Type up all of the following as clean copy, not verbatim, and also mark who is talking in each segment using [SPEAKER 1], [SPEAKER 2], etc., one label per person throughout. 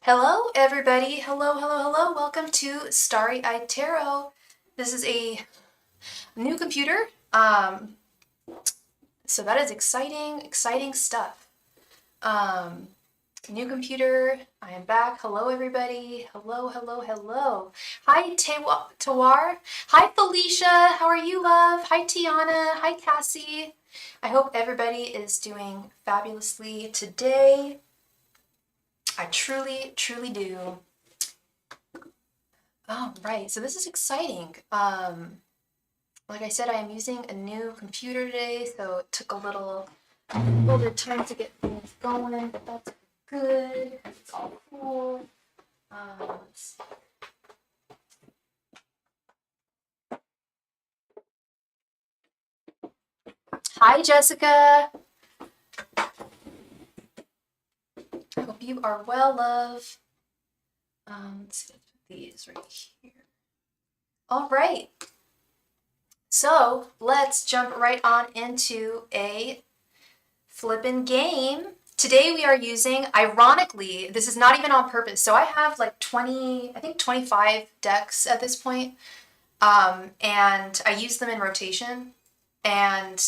[SPEAKER 1] Hello, everybody. Hello, hello, hello. Welcome to Starry Tarot. This is a new computer. So that is exciting stuff. Um, New computer. I am back. Hello, everybody. Hello, hello, hello. Hi, Tawar. Hi, Felicia. How are you, love? Hi, Tiana. Hi, Cassie. I hope everybody is doing fabulously today. I truly do. Oh, right. So this is exciting. Like I said, I am using a new computer today, so it took a little bit of time to get things going, but that's good. It's all cool. Let's see. Hi, Jessica. I hope you are well, love. Let's see, these right here. All right. So let's jump right on into a flippin' game. Today we are using, ironically, this is not even on purpose. So I have like 25 decks at this point. And I use them in rotation. And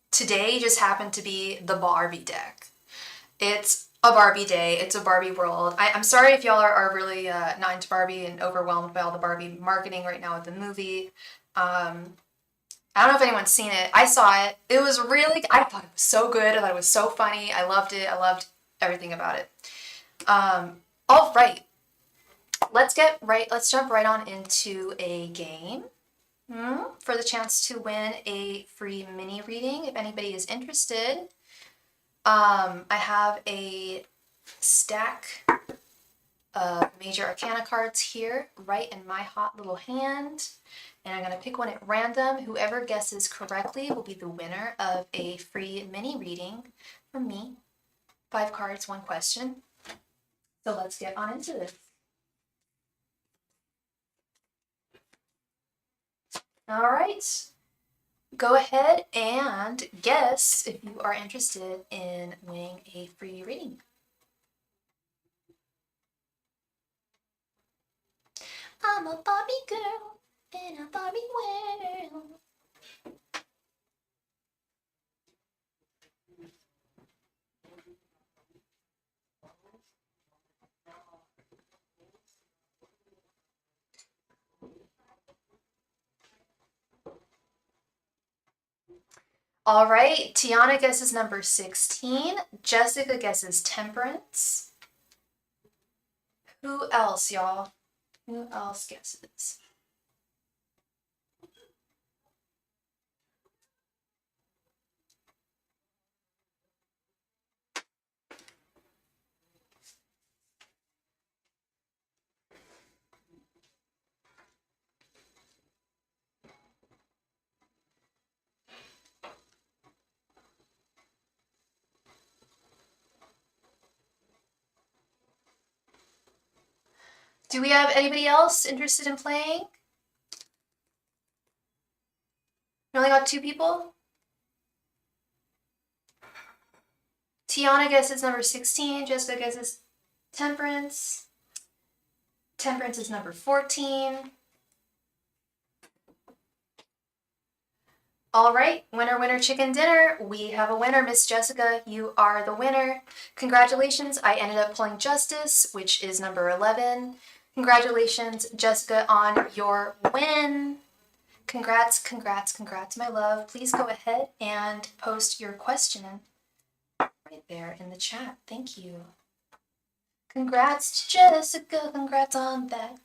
[SPEAKER 1] today just happened to be the Barbie deck. It's a Barbie day. It's a Barbie world. I'm sorry if y'all are really not into Barbie and overwhelmed by all the Barbie marketing right now with the movie. I don't know if anyone's seen it. I saw it. It was really, I thought it was so good. I thought it was so funny. I loved it. I loved everything about it. All right. Let's jump right on into a game for the chance to win a free mini reading if anybody is interested. I have a stack of major arcana cards here right in my hot little hand. And I'm going to pick one at random. Whoever guesses correctly will be the winner of a free mini reading from me. 5 cards, 1 question. So let's get on into this. All right. Go ahead and guess if you are interested in winning a free reading. I'm a Barbie girl in a Barbie world. All right, Tiana guesses number 16. Jessica guesses temperance. Who else, y'all? Who else guesses? Do we have anybody else interested in playing? We only got 2 people? Tiana guesses number 16. Jessica guesses temperance. Temperance is number 14. All right, winner, chicken dinner. We have a winner, Miss Jessica. You are the winner. Congratulations. I ended up pulling Justice, which is number 11. Congratulations, Jessica, on your win. Congrats, my love. Please go ahead and post your question right there in the chat. Thank you. Congrats to Jessica. Congrats on that.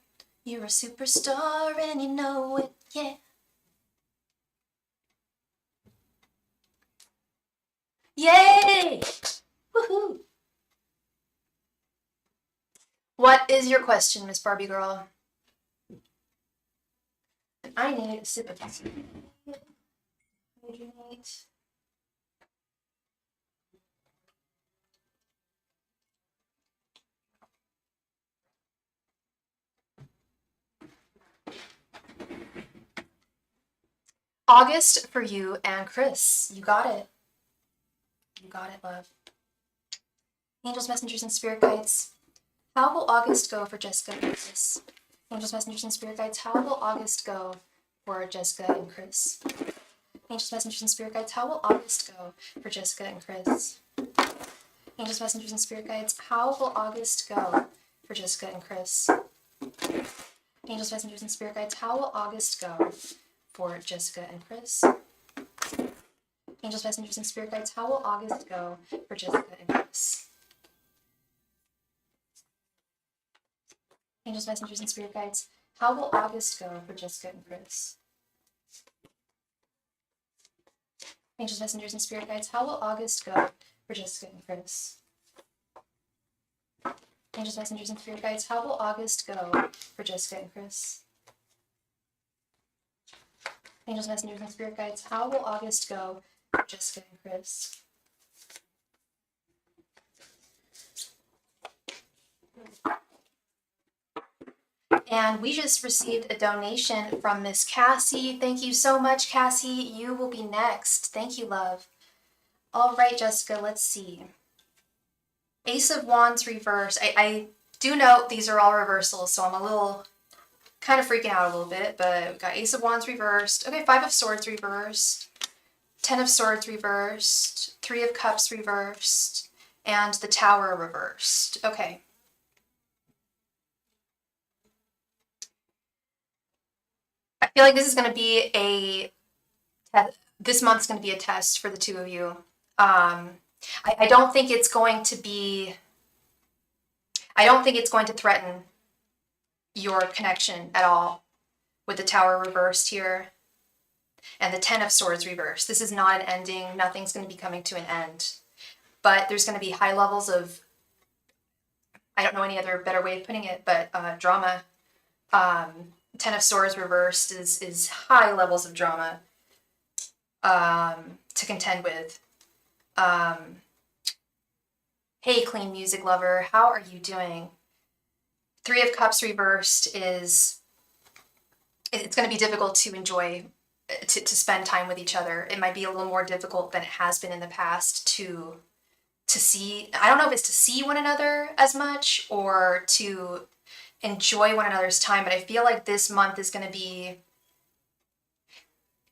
[SPEAKER 1] You're a superstar and you know it, yeah. Yay! Woohoo! What is your question, Miss Barbie girl? I need a sip of this. Hydrate. August for you and Chris. You got it. You got it, love. Angels, messengers, and spirit guides. How will August go for Jessica and Chris? Angels, messengers, and spirit guides, how will August go for Jessica and Chris? Angels, messengers, and spirit guides, how will August go for Jessica and Chris? Angels, messengers, and spirit guides, how will August go for Jessica and Chris? Angels, messengers, and spirit guides, how will August go for Jessica and Chris? Angels, messengers, and spirit guides, how will August go for Jessica and Chris? Angels, messengers, and spirit guides, how will August go for Jessica and Chris? Angels, messengers, and spirit guides, how will August go for Jessica and Chris? Angels, messengers, and spirit guides, how will August go for Jessica and Chris? Angels, messengers, and spirit guides, how will August go for Jessica and Chris? And we just received a donation from Miss Cassie. Thank you so much, Cassie. You will be next. Thank you, love. All right, Jessica, let's see. Ace of Wands reverse. I do note these are all reversals, so I'm a little kind of freaking out a little bit, but we got Ace of Wands reversed. Okay, Five of Swords reversed. 10 of Swords reversed. 3 of Cups reversed. And the Tower reversed. Okay. I feel like this is going to be this month's going to be a test for the two of you. I don't think it's going to be, I don't think it's going to threaten your connection at all with the Tower reversed here and the 10 of Swords reversed. This is not an ending. Nothing's going to be coming to an end. But there's going to be high levels of, I don't know any other better way of putting it, but drama. 10 of Swords reversed is high levels of drama to contend with. Hey, clean music lover, how are you doing? 3 of Cups reversed it's going to be difficult to enjoy, to spend time with each other. It might be a little more difficult than it has been in the past to see, I don't know if it's to see one another as much or to enjoy one another's time, but I feel like this month is going to be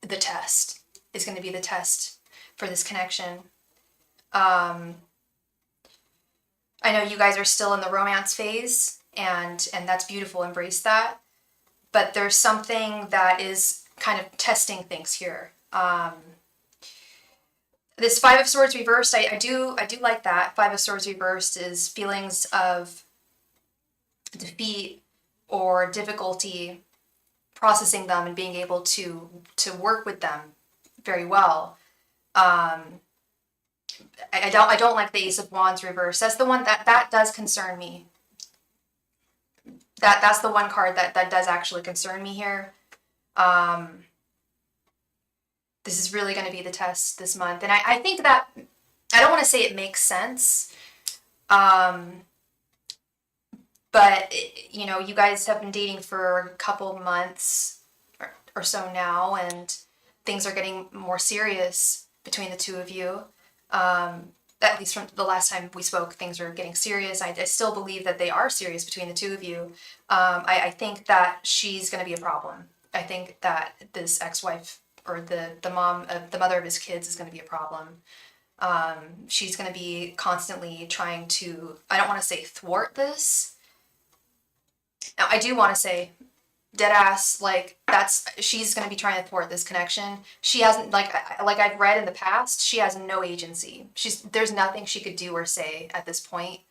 [SPEAKER 1] the test. Is going to be the test for this connection. I know you guys are still in the romance phase, and that's beautiful. Embrace that. But there's something that is kind of testing things here. This 5 of Swords reversed, I do like that. 5 of Swords reversed is feelings of defeat or difficulty processing them and being able to work with them very well. I don't like the Ace of Wands reverse. That's the one that does concern me. That's the one card that does actually concern me here. This is really going to be the test this month. And I think that, I don't want to say it makes sense. But, you know, you guys have been dating for a couple months or so now, and things are getting more serious between the two of you. At least from the last time we spoke, things are getting serious. I still believe that they are serious between the two of you. I think that she's going to be a problem. I think that this ex-wife or the mother of his kids is going to be a problem. She's going to be constantly trying to, I don't want to say thwart this. Now, I do want to say, dead ass, like, she's going to be trying to thwart this connection. She hasn't, like I've read in the past, she has no agency. There's nothing she could do or say at this point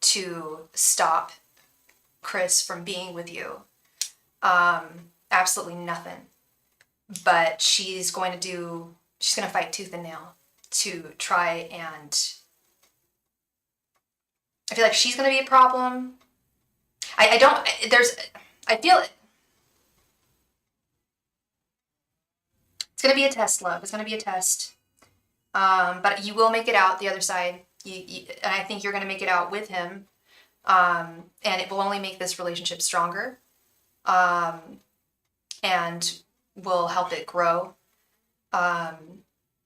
[SPEAKER 1] to stop Chris from being with you. Absolutely nothing. But she's going to fight tooth and nail to try and, I feel like she's going to be a problem. I feel it. It's going to be a test, love. It's going to be a test. But you will make it out the other side. And I think you're going to make it out with him. And it will only make this relationship stronger. And will help it grow.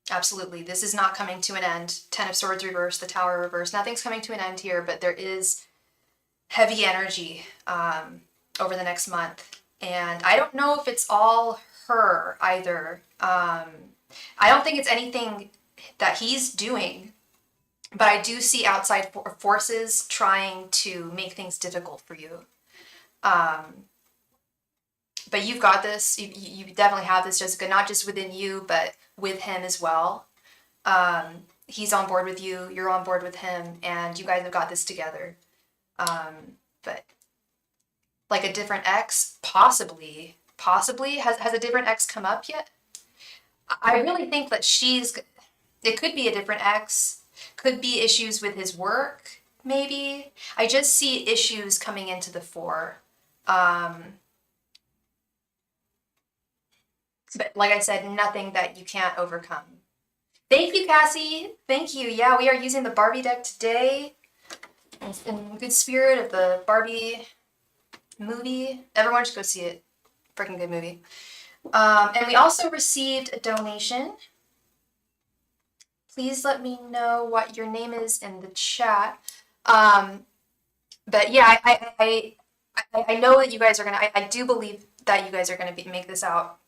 [SPEAKER 1] Absolutely. This is not coming to an end. 10 of Swords reversed, the Tower reversed. Nothing's coming to an end here, but there is heavy energy over the next month. And I don't know if it's all her either. I don't think it's anything that he's doing, but I do see outside forces trying to make things difficult for you. But you've got this. You definitely have this, Jessica, not just within you, but with him as well. He's on board with you. You're on board with him, and you guys have got this together. But like a different ex, possibly has a different ex come up yet? I really think that it could be a different ex, could be issues with his work, maybe. I just see issues coming into the fore. But like I said, nothing that you can't overcome. Thank you, Cassie. Thank you. Yeah, we are using the Barbie deck today. In good spirit of the Barbie movie. Everyone should go see it. Freaking good movie. And we also received a donation. Please let me know what your name is in the chat. But yeah, I know that you guys are gonna. I do believe that you guys are gonna make this out.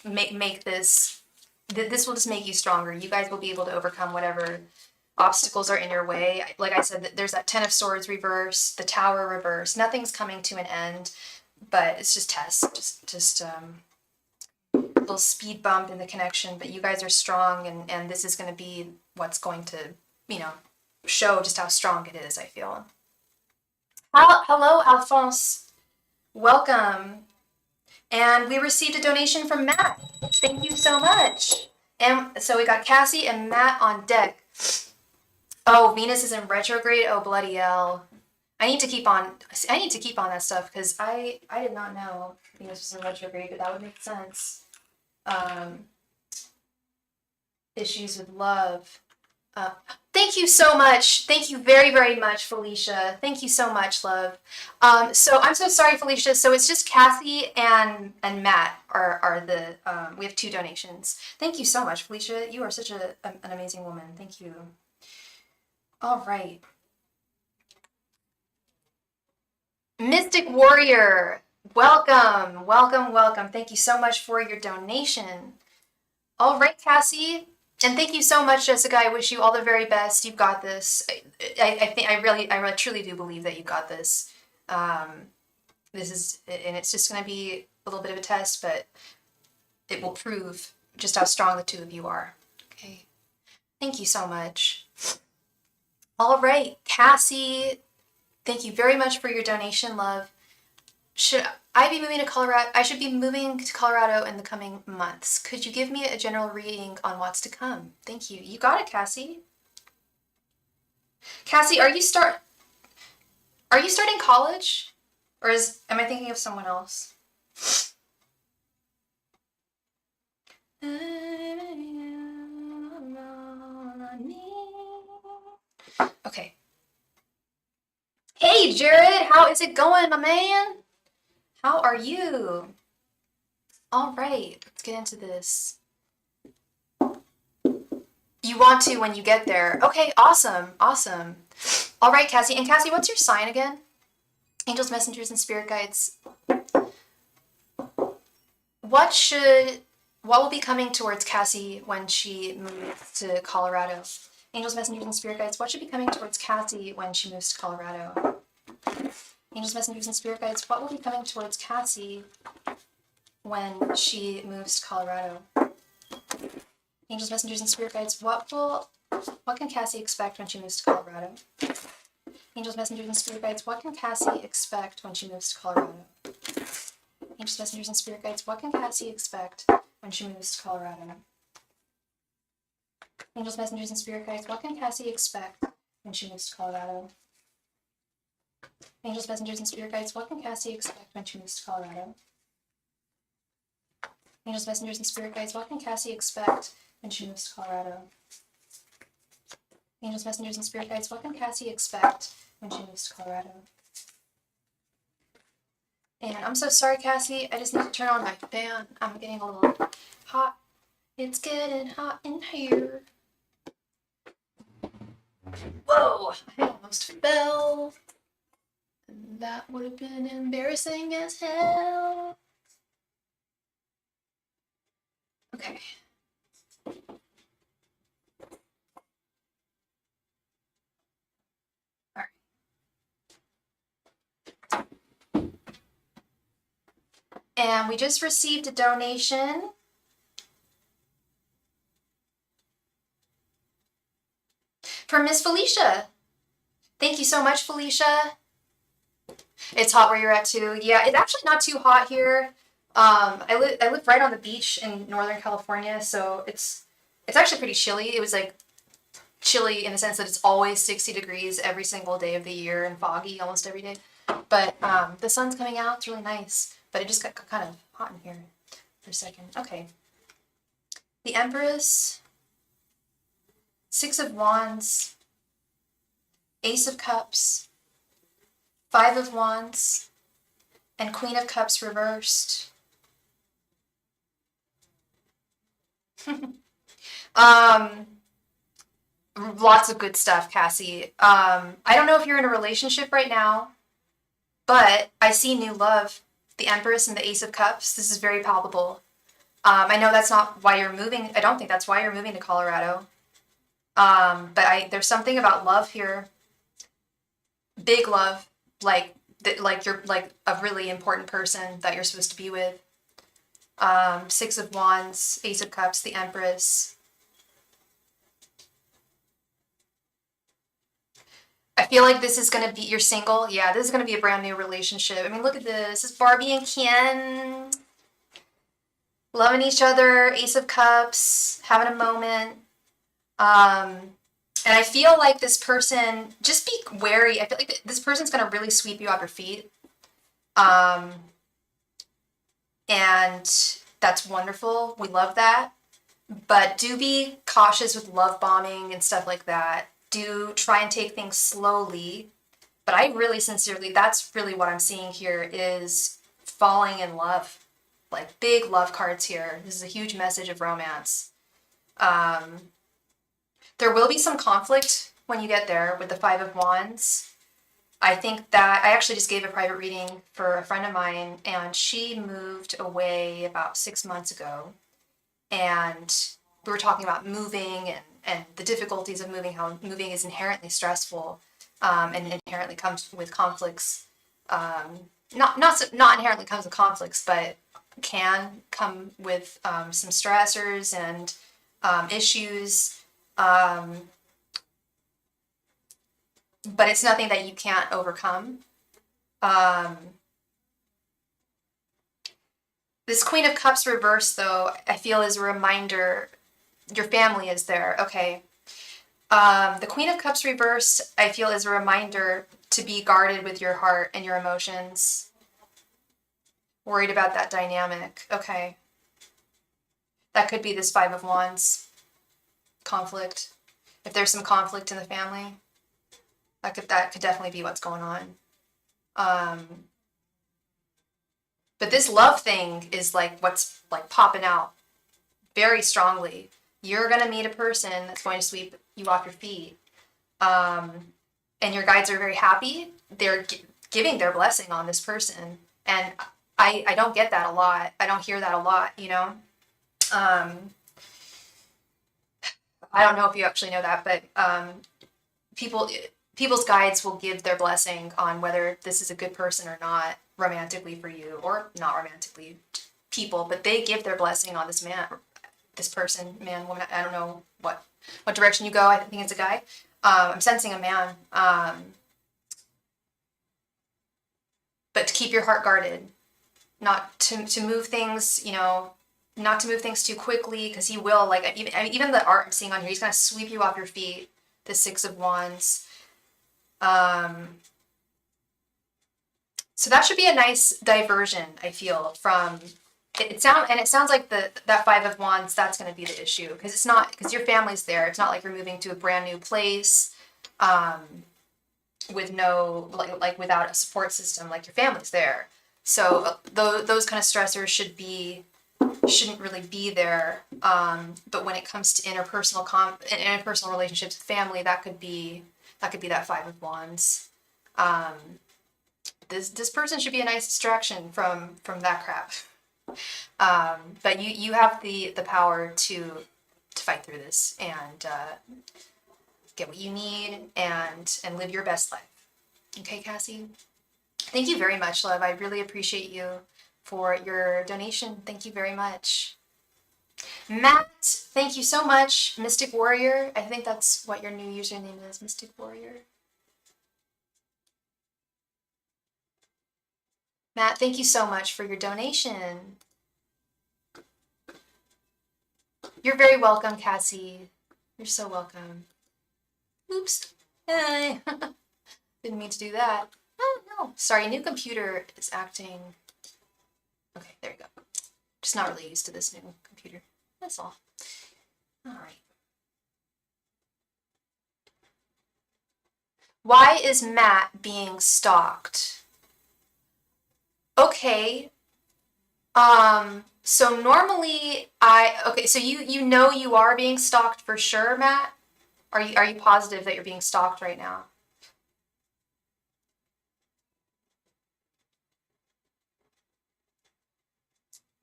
[SPEAKER 1] Make this. This will just make you stronger. You guys will be able to overcome whatever obstacles are in your way. Like I said, there's that Ten of Swords reverse, the Tower reverse. Nothing's coming to an end, but it's just tests. Just a little speed bump in the connection. But you guys are strong, and this is going to be what's going to, show just how strong it is, I feel. Hello, Alphonse. Welcome. And we received a donation from Matt. Thank you so much. And so we got Cassie and Matt on deck. Oh, Venus is in retrograde. Oh, bloody hell. I need to keep on that stuff because I did not know Venus was in retrograde, but that would make sense. Issues with love. Thank you so much. Thank you very, very much, Felicia. Thank you so much, love. So I'm so sorry, Felicia. So it's just Kathy and Matt are the, we have 2 donations. Thank you so much, Felicia. You are such an amazing woman. Thank you. All right. Mystic Warrior, welcome, welcome, welcome. Thank you so much for your donation. All right, Cassie. And thank you so much, Jessica. I wish you all the very best. You've got this. I really truly do believe that you got this. This is, and it's just going to be a little bit of a test, but it will prove just how strong the 2 of you are. Okay. Thank you so much. All right, Cassie. Thank you very much for your donation, love. Should I be moving to Colorado? I should be moving to Colorado in the coming months. Could you give me a general reading on what's to come? Thank you. You got it, Cassie. Cassie, are you starting college? Or am I thinking of someone else? Okay. Hey, Jared, how is it going, my man? How are you? All right, let's get into this. You want to when you get there. Okay, awesome, awesome. All right, Cassie. And Cassie, what's your sign again? Angels, messengers, and spirit guides. What will be coming towards Cassie when she moves to Colorado? Angels, messengers, and spirit guides. What should be coming towards Cassie when she moves to Colorado? Angels, messengers, and spirit guides. What will be coming towards Cassie when she moves to Colorado? Angels, messengers, and spirit guides. What can Cassie expect when she moves to Colorado? Angels, messengers, and spirit guides. What can Cassie expect when she moves to Colorado? Angels, messengers, and spirit guides. What can Cassie expect when she moves to Colorado? Angels, messengers, and spirit guides. What can Cassie expect when she moves to Colorado? Angels, messengers, and spirit guides. What can Cassie expect when she moves to Colorado? Angels, messengers, and spirit guides. What can Cassie expect when she moves to Colorado? Angels, messengers, and spirit guides. What can Cassie expect when she moves to Colorado? And I'm so sorry, Cassie. I just need to turn on my fan. I'm getting a little hot. It's getting hot in here. Whoa! I almost fell. That would have been embarrassing as hell. Okay. All right. And we just received a donation from Miss Felicia. Thank you so much, Felicia. It's hot where you're at too. Yeah, it's actually not too hot here. I live right on the beach in Northern California, so it's actually pretty chilly. It was like chilly in the sense that it's always 60 degrees every single day of the year and foggy almost every day. But the sun's coming out. It's really nice. But it just got kind of hot in here for a second. Okay. The Empress, Six of Wands, Ace of Cups, Five of Wands, and Queen of Cups reversed. Lots of good stuff, Cassie. I don't know if you're in a relationship right now, but I see new love. The Empress and the Ace of Cups. This is very palpable. I know that's not why you're moving. I don't think that's why you're moving to Colorado. But there's something about love here. Big love, like you're like a really important person that you're supposed to be with. Six of Wands, Ace of Cups, the Empress. I feel like this is going to be, you're single. Yeah, this is going to be a brand new relationship. I mean, look at this. This is Barbie and Ken. Loving each other, Ace of Cups, having a moment. And I feel like this person, just be wary. I feel like this person's going to really sweep you off your feet. And that's wonderful. We love that. But do be cautious with love bombing and stuff like that. Do try and take things slowly. But I really sincerely, that's really what I'm seeing here is falling in love. Like big love cards here. This is a huge message of romance. There will be some conflict when you get there with the Five of Wands. I think that I actually just gave a private reading for a friend of mine, and she moved away about 6 months ago. And we were talking about moving and the difficulties of moving, how moving is inherently stressful and inherently comes with conflicts. Not inherently comes with conflicts, but can come with some stressors and issues. But it's nothing that you can't overcome. This Queen of Cups reverse, though, I feel is a reminder your family is there. Okay. The Queen of Cups reverse, I feel, is a reminder to be guarded with your heart and your emotions. Worried about that dynamic. Okay. That could be this Five of Wands conflict. If there's some conflict in the family, that could definitely be what's going on. But this love thing is like what's like popping out very strongly. You're going to meet a person that's going to sweep you off your feet. And your guides are very happy. They're giving their blessing on this person. And I don't get that a lot. I don't hear that a lot, you know? I don't know if you actually know that, but people's guides will give their blessing on whether this is a good person or not, romantically for you, or not romantically, people, but they give their blessing on this man, this person, man, woman, I don't know what direction you go. I think it's a guy. I'm sensing a man. But to keep your heart guarded, not to move things, you know, not to move things too quickly, because he will, like, even the art I'm seeing on here, he's going to sweep you off your feet, the Six of Wands. So that should be a nice diversion, I feel, from it sounds like that Five of Wands, that's going to be the issue, because your family's there. It's not like you're moving to a brand new place with no like without a support system. Like your family's there, so those kind of stressors shouldn't really be there. But when it comes to interpersonal relationships with family, that could be that Five of Wands. this person should be a nice distraction from that crap. But you have the power to fight through this and get what you need and live your best life. Okay, Cassie? Thank you very much, love. I really appreciate you for your donation. Thank you very much. Matt, thank you so much. Mystic Warrior. I think that's what your new username is, Mystic Warrior. Matt, thank you so much for your donation. You're very welcome, Cassie. You're so welcome. Oops. Didn't mean to do that. Oh, no. Sorry, new computer is acting... Okay, there we go. Just not really used to this new computer. That's all. All right. Why is Matt being stalked? Okay. So normally okay, so you know you are being stalked for sure, Matt? Are you positive that you're being stalked right now?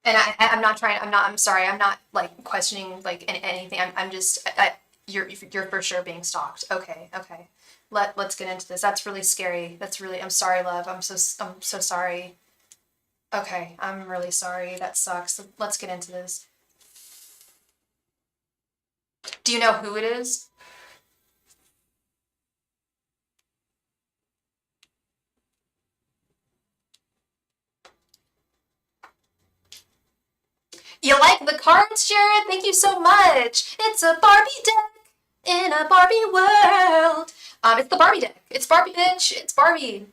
[SPEAKER 1] And I'm sorry, I'm not like questioning like anything. I'm just, you're for sure being stalked. Okay. Let's get into this. That's really scary. I'm sorry, love. I'm so sorry. Okay, I'm really sorry. That sucks. Let's get into this. Do you know who it is? You like the cards, Jared? Thank you so much. It's a Barbie deck in a Barbie world. It's the Barbie deck. It's Barbie, bitch. It's Barbie.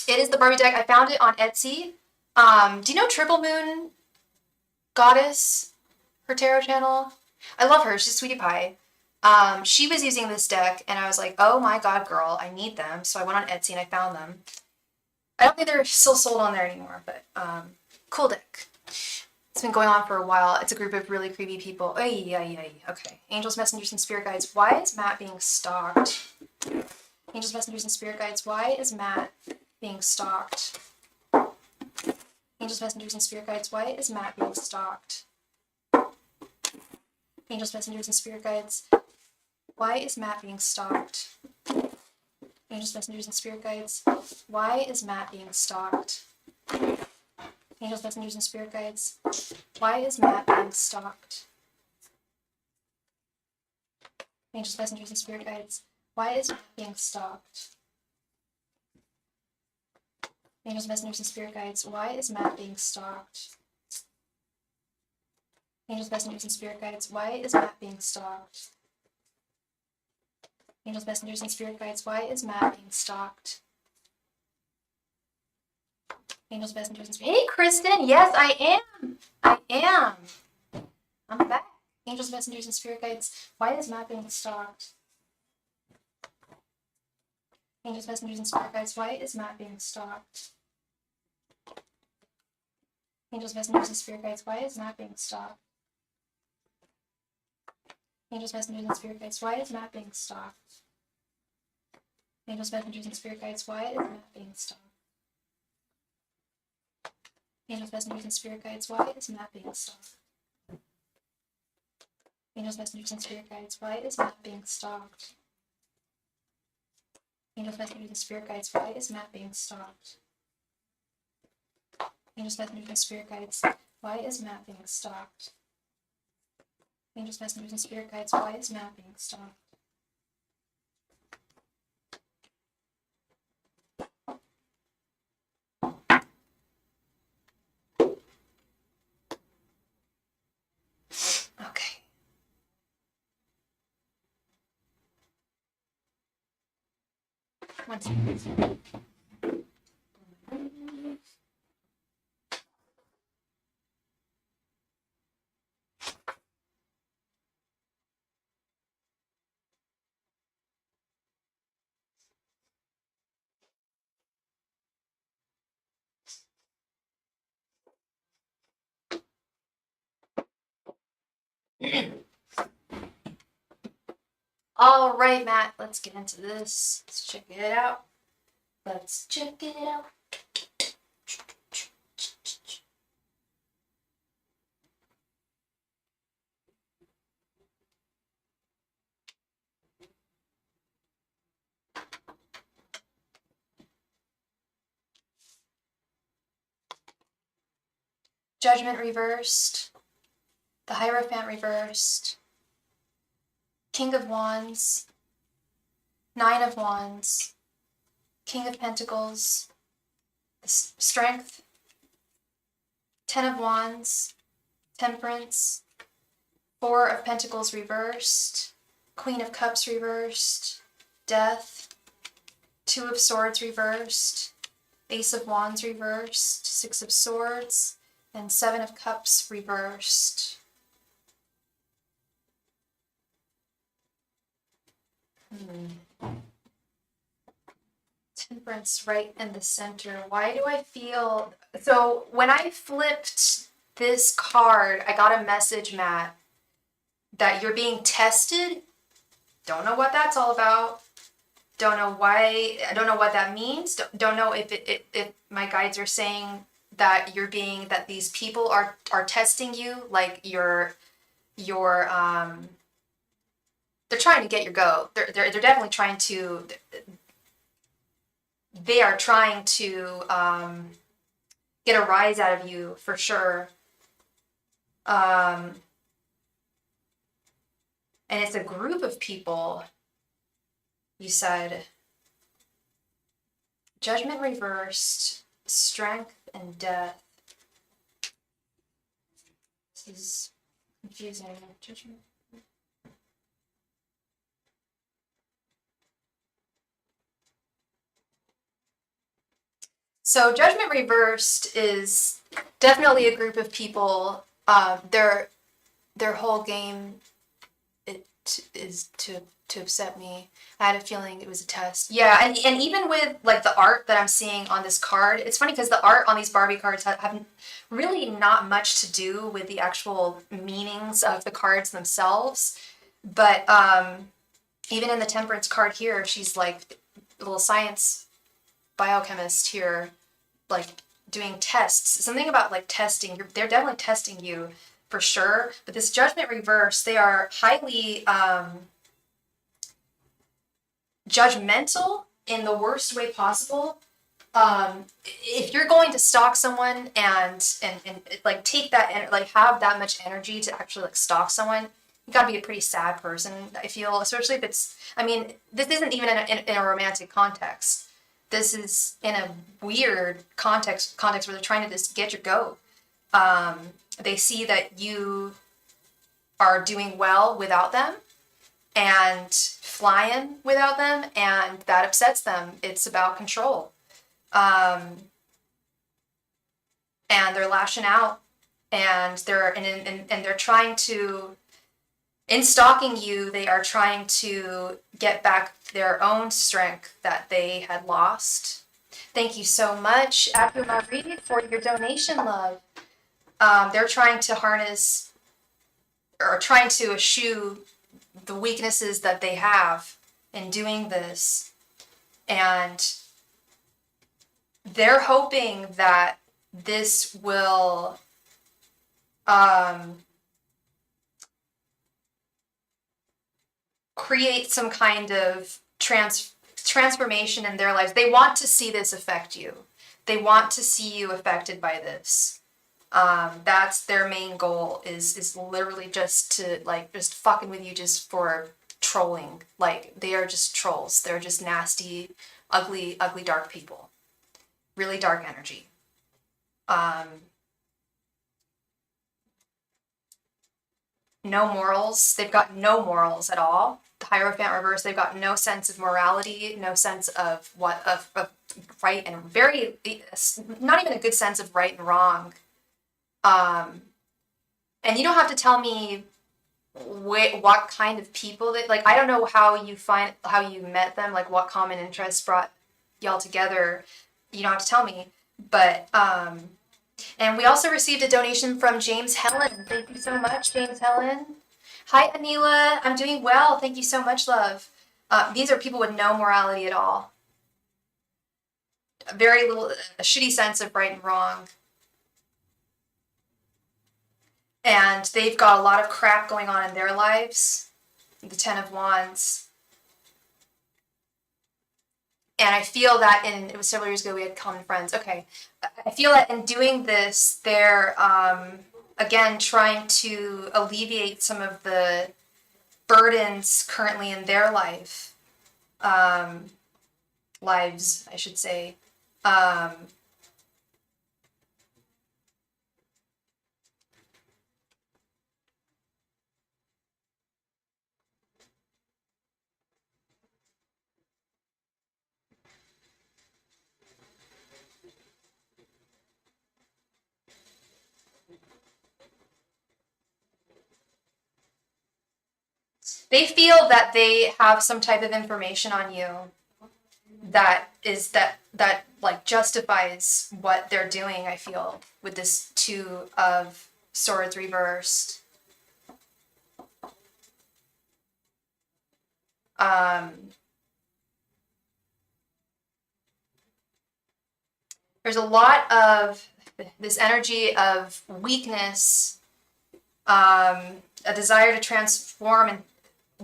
[SPEAKER 1] It is the Barbie deck. I found it on Etsy. Do you know Triple Moon Goddess? Her tarot channel? I love her. She's a sweetie pie. She was using this deck, and I was like, oh my god, girl, I need them. So I went on Etsy and I found them. I don't think they're still sold on there anymore, but cool deck. It's been going on for a while. It's a group of really creepy people. Okay. Angels, messengers, and spirit guides. Why is Matt being stalked? Angels, messengers, and spirit guides. Why is Matt being stalked? Angels, messengers, and spirit guides. Why is Matt being stalked? Angels, messengers, and spirit guides. Why is Matt being stalked? Angels, messengers, and spirit guides. Why is Matt being stalked? Angels, messengers, and spirit guides. Why is Matt being stalked? Angels, messengers, and spirit guides. Why is Matt being stalked? Angels, messengers, and spirit guides. Why is Matt being stalked? Angels, messengers, and spirit guides. Why is Matt being stalked? Angels, messengers, and spirit guides. Why is Matt being stalked? Angels, messengers, and spirit. Hey, Kristen. Yes, I am. I'm back. Angels, messengers, and spirit guides. Why is Matt being stalked? Angels, messengers, and spirit guides. Why is Matt being stalked? Angels, messengers, and spirit guides. Why is Matt being stalked? Angels, messengers, and spirit guides. Why is Matt being stalked? Angels, messengers, and spirit guides. Why is Matt being stalked? Angels, messengers, and spirit guides. Why is Matt being stalked? Angels, messengers, and spirit guides. Why is Matt being stalked? Angels, messengers, and spirit guides. Why is Matt being stalked? Angels, messengers, and spirit guides. Why is Matt being stalked? Angels, messengers, and spirit guides. Why is Matt being stalked? Okay. One second. All right, Matt, let's get into this. Let's check it out. Let's check it out. Judgment reversed. The Hierophant reversed. King of Wands. 9 of Wands. King of Pentacles. Strength. 10 of Wands. Temperance. 4 of Pentacles reversed. Queen of Cups reversed. Death. 2 of Swords reversed. Ace of Wands reversed. 6 of Swords. And 7 of Cups reversed. Temperance right in the center. Why do I feel... So when I flipped this card, I got a message, Matt, that you're being tested. Don't know what that's all about. Don't know why. I don't know what that means. Don't know if if my guides are saying that you're being, that these people are testing you, like they're trying to get your go. They're definitely trying to. They are trying to get a rise out of you for sure. And it's a group of people. You said Judgment reversed, Strength and Death. This is confusing. Judgment. So Judgment reversed is definitely a group of people. Their whole game is to upset me. I had a feeling it was a test. Yeah, and even with like the art that I'm seeing on this card, it's funny because the art on these Barbie cards have really not much to do with the actual meanings of the cards themselves. But even in the Temperance card here, she's like a little science biochemist here, like doing tests. Something about like testing. They're definitely testing you for sure. But this Judgment reverse, they are highly judgmental in the worst way possible. If you're going to stalk someone and like take that and like have that much energy to actually like stalk someone, you gotta be a pretty sad person, I feel, especially if it's, I mean, this isn't even in a romantic context. This is in a weird context where they're trying to just get your goat. They see that you are doing well without them and flying without them, and that upsets them. It's about control. And they're lashing out, and they're trying to, in stalking you, they are trying to get back their own strength that they had lost. Thank you so much, Abdul Mavrid, for your donation, love. They're trying to harness, or trying to eschew the weaknesses that they have in doing this. And they're hoping that this will create some kind of transformation in their lives. They want to see this affect you. They want to see you affected by this. That's their main goal, is literally just to like just fucking with you just for trolling. Like, they are just trolls. They're just nasty, ugly, dark people. Really dark energy. No morals. They've got no morals at all. The Hierophant reverse, they've got no sense of morality, no sense of of right and very, not even a good sense of right and wrong. And you don't have to tell me what kind of people that, like, I don't know how you met them, like what common interests brought y'all together. You don't have to tell me. But and we also received a donation from James Helen. Thank you so much, James Helen. Hi, Anila. I'm doing well. Thank you so much, love. These are people with no morality at all. very little, a shitty sense of right and wrong. And they've got a lot of crap going on in their lives. The Ten of Wands. And I feel that it was several years ago, we had common friends. Okay. I feel that in doing this, they're, again, trying to alleviate some of the burdens currently in their life. Lives, I should say. They feel that they have some type of information on you that like justifies what they're doing, I feel, with this Two of Swords reversed. There's a lot of this energy of weakness, a desire to transform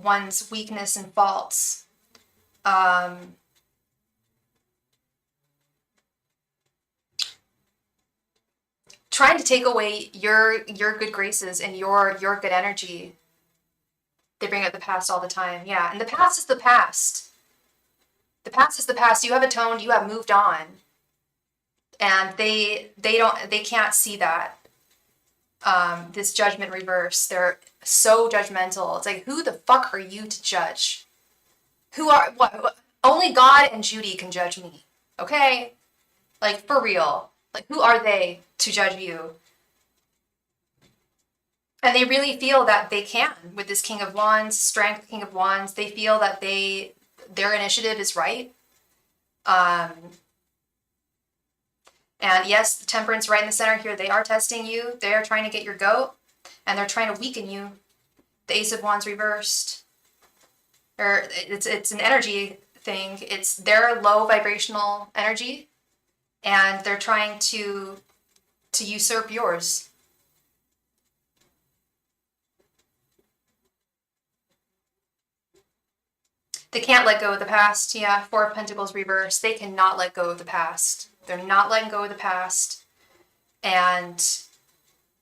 [SPEAKER 1] one's weakness and faults. Trying to take away your good graces and your good energy. They bring up the past all the time. Yeah, and the past is the past. The past is the past. You have atoned, you have moved on. And they can't see that. This judgment reverse. They're so judgmental. It's like, who the fuck are you to judge? What? Only God and Judy can judge me. Okay? Like, for real. Like, who are they to judge you? And they really feel that they can with this King of Wands, Strength, King of Wands. They feel that their initiative is right. And yes, the Temperance right in the center here, they are testing you. They are trying to get your goat, and they're trying to weaken you. The Ace of Wands reversed. Or it's an energy thing. It's their low vibrational energy, and they're trying to usurp yours. They can't let go of the past. Yeah, Four of Pentacles reversed. They cannot let go of the past. They're not letting go of the past. And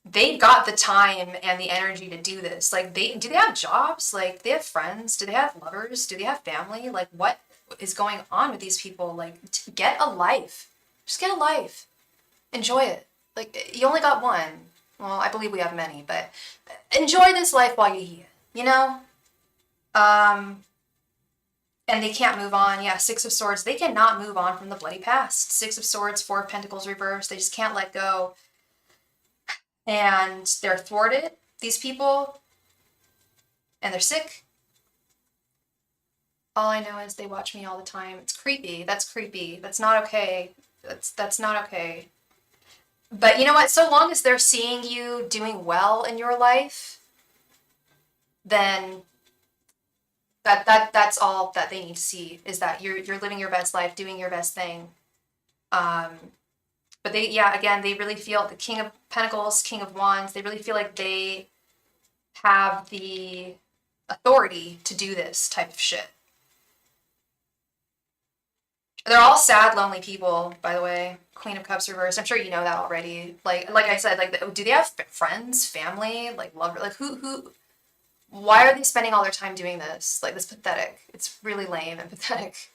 [SPEAKER 1] they've got the time and the energy to do this. Like, do they have jobs? Like, do they have friends? Do they have lovers? Do they have family? Like, what is going on with these people? Like, get a life. Just get a life. Enjoy it. Like, you only got one. Well, I believe we have many, but enjoy this life while you're here, you know? And they can't move on. Yeah, Six of Swords. They cannot move on from the bloody past. Six of Swords, Four of Pentacles reversed. They just can't let go. And they're thwarted, these people. And they're sick. All I know is they watch me all the time. It's creepy. That's creepy. That's not okay. That's not okay. But you know what? So long as they're seeing you doing well in your life, then that's all that they need to see, is that you're living your best life, doing your best thing. But again, they really feel the King of Pentacles, King of Wands, they really feel like they have the authority to do this type of shit. They're all sad, lonely people, by the way. Queen of Cups reversed. I'm sure you know that already. Like I said, like, do they have friends, family, like, lover? Like, who? Why are they spending all their time doing this? Like, this pathetic. It's really lame and pathetic.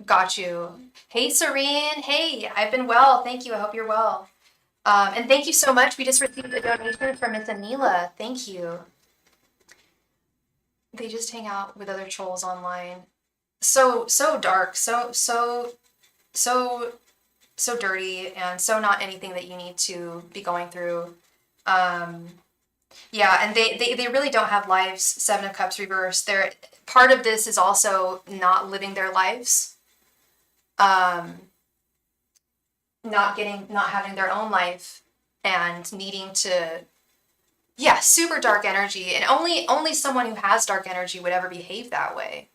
[SPEAKER 1] Got you. Hey, Serene. Hey, I've been well. Thank you. I hope you're well. And thank you so much. We just received a donation from Miss Anila. Thank you. They just hang out with other trolls online. So dark. So dirty, and so not anything that you need to be going through. Yeah, and they really don't have lives. Seven of Cups reversed. Part of this is also not living their lives. Not having their own life, and needing to, yeah, super dark energy. And only someone who has dark energy would ever behave that way.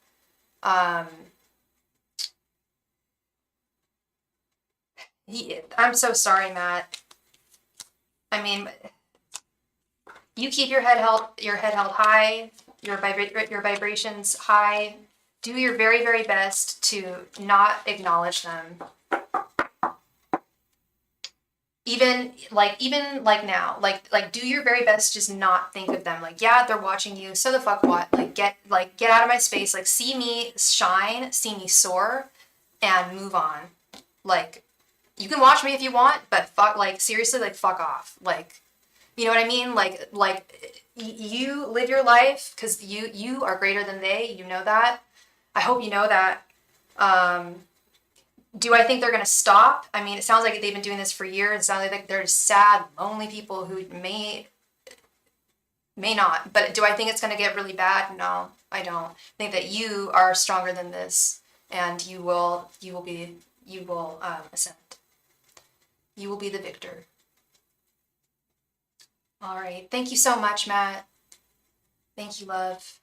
[SPEAKER 1] I'm so sorry, Matt. I mean, you keep your head held high, your vibrations high. Do your very, very best to not acknowledge them. Even like now, like do your very best, just not think of them. Like, yeah, they're watching you, so the fuck what? Get out of my space. Like, see me shine, see me soar, and move on. Like, you can watch me if you want, but fuck, like, seriously, like, fuck off. Like, you know what I mean? Like you live your life, because you are greater than they. You know that. I hope you know that. Do I think they're going to stop? I mean, it sounds like they've been doing this for years. It sounds like they're sad, lonely people who may not. But do I think it's going to get really bad? No, I don't. I think that you are stronger than this, and you will ascend. You will be the victor. All right. Thank you so much, Matt. Thank you, love.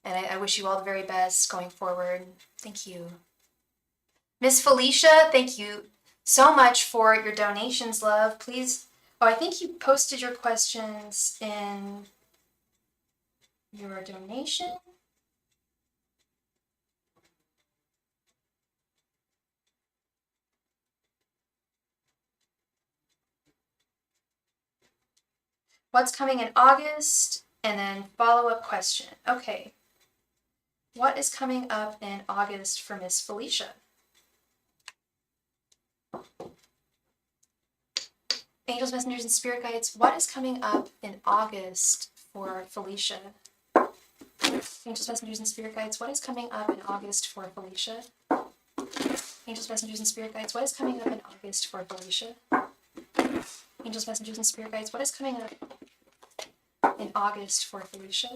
[SPEAKER 1] And I wish you all the very best going forward. Thank you. Miss Felicia, thank you so much for your donations, love. Please, I think you posted your questions in your donation. What's coming in August? And then follow-up question. Okay. What is coming up in August for Miss Felicia? Angels, messengers, and spirit guides, what is coming up in August for Felicia? Angels, messengers, and spirit guides, what is coming up in August for Felicia? Angels, messengers, and spirit guides, what is coming up in August for Felicia? Angels, messengers, and spirit guides, what is coming up in August for Felicia?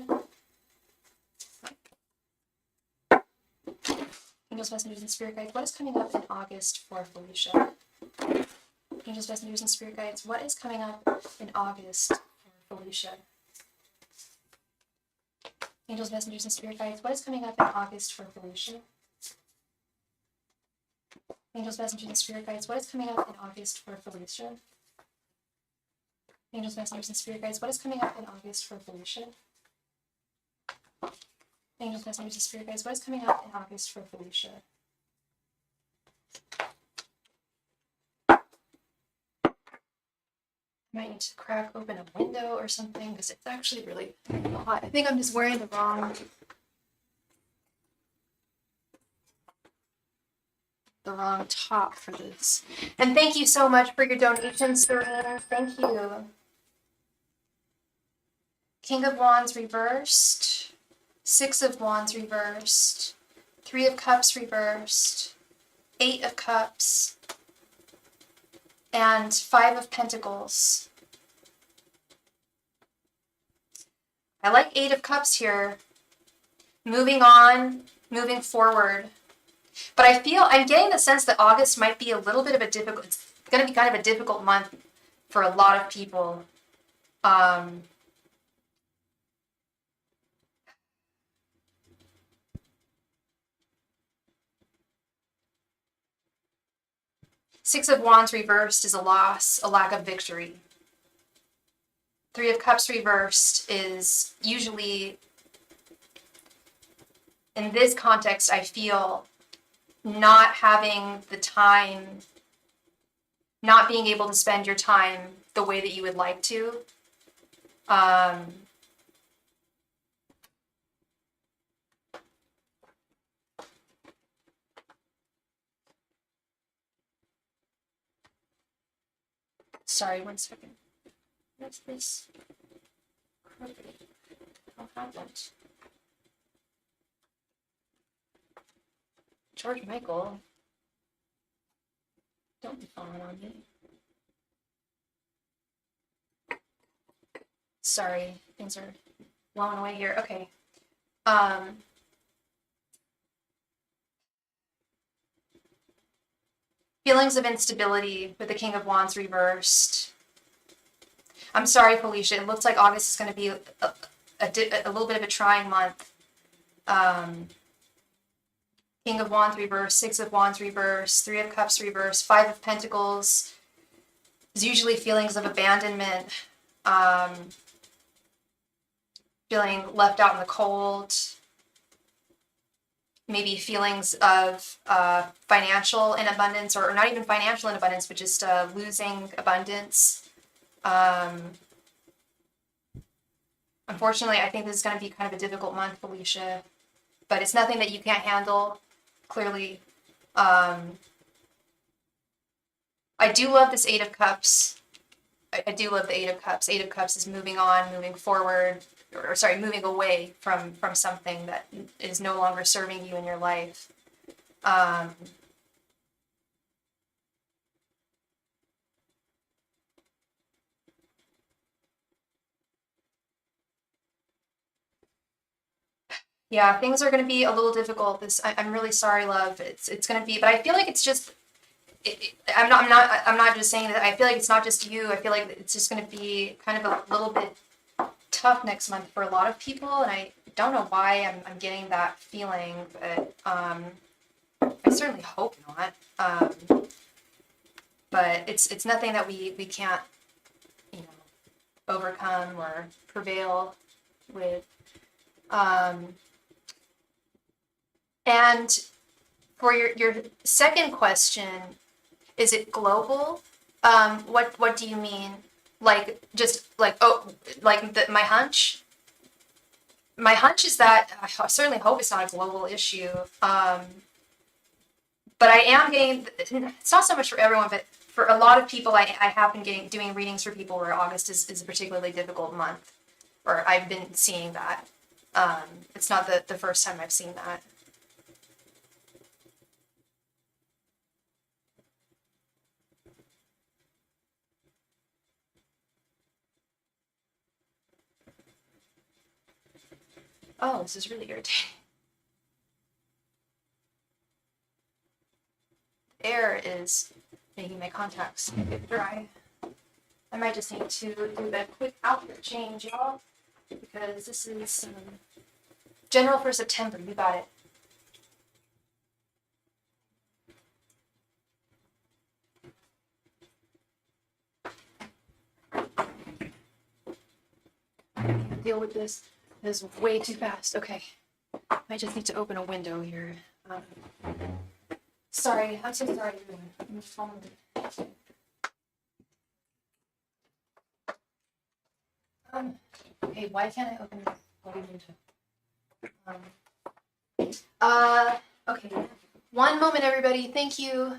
[SPEAKER 1] Angels, messengers, and spirit guides, what is coming up in August for Felicia? Angels, messengers, and spirit guides, what is coming up in August for Felicia? Angels, messengers, and spirit guides, what is coming up in August for Felicia? Angels, messengers, and spirit guides, what is coming up in August for Felicia? Angels, messengers, and spirit guides, what is coming up in August for Felicia? Angels, messengers, and spirit guides, what is coming up in August for Felicia? I might need to crack open a window or something, because it's actually really hot. I think I'm just wearing the wrong top for this. And thank you so much for your donations, Serena. Thank you. King of Wands reversed, Six of Wands reversed, Three of Cups reversed, Eight of Cups, and Five of Pentacles. I like Eight of Cups here. Moving on, moving forward. But I'm getting the sense that August might be a little bit of it's going to be kind of a difficult month for a lot of people. Six of Wands reversed is a loss, a lack of victory. Three of Cups reversed is usually, in this context, I feel not having the time, not being able to spend your time the way that you would like to. Sorry, 1 second. What's this? What happened? George Michael. Don't be falling on me. Sorry, things are blowing away here. Okay. Feelings of instability with the King of Wands reversed. I'm sorry, Felicia. It looks like August is going to be a little bit of a trying month. King of Wands reverse, Six of Wands reverse, Three of Cups reverse, Five of Pentacles. There's usually feelings of abandonment, feeling left out in the cold, maybe feelings of financial inabundance, or not even financial inabundance, but just losing abundance. Unfortunately, I think this is going to be kind of a difficult month, Felicia, but it's nothing that you can't handle, clearly. I do love this Eight of Cups. I do love the Eight of Cups. Eight of Cups is moving on, moving forward, or sorry, moving away from something that is no longer serving you in your life. Yeah, things are going to be a little difficult. I'm really sorry, love. It's going to be, but I feel like it's just. I'm not just saying that. I feel like it's not just you. I feel like it's just going to be kind of a little bit tough next month for a lot of people, and I don't know why I'm getting that feeling, but I certainly hope not. But it's nothing that we can't, you know, overcome or prevail with. And for your second question, is it global? What do you mean? Like, just like, my hunch? My hunch is that I certainly hope it's not a global issue. But I am getting, it's not so much for everyone, but for a lot of people, I have been doing readings for people where August is a particularly difficult month, or I've been seeing that. It's not the first time I've seen that. Oh, this is really irritating. Air is making my contacts get dry. I might just need to do a quick outfit change, y'all, because this is general for September. You got it. Deal with this. This is way too fast. Okay. I just need to open a window here. Sorry. I'm so sorry, everyone. Okay, why can't I open the window? Okay. One moment, everybody. Thank you.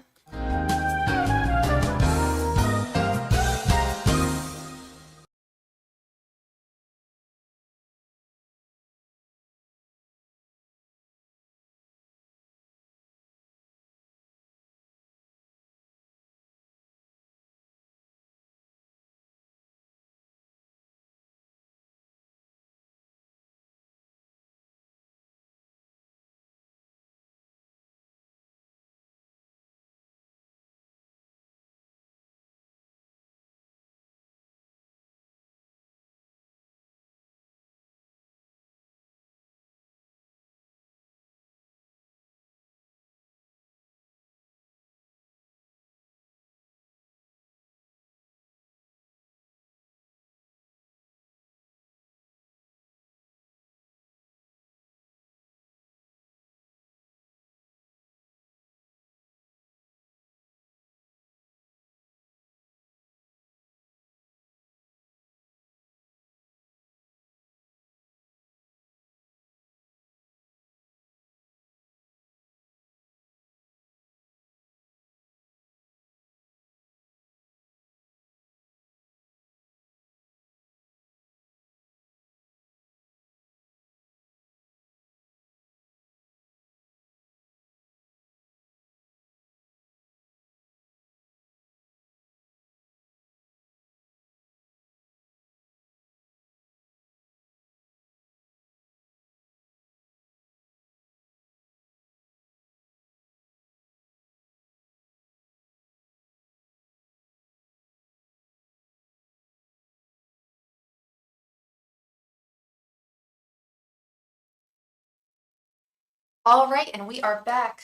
[SPEAKER 1] All right, and we are back.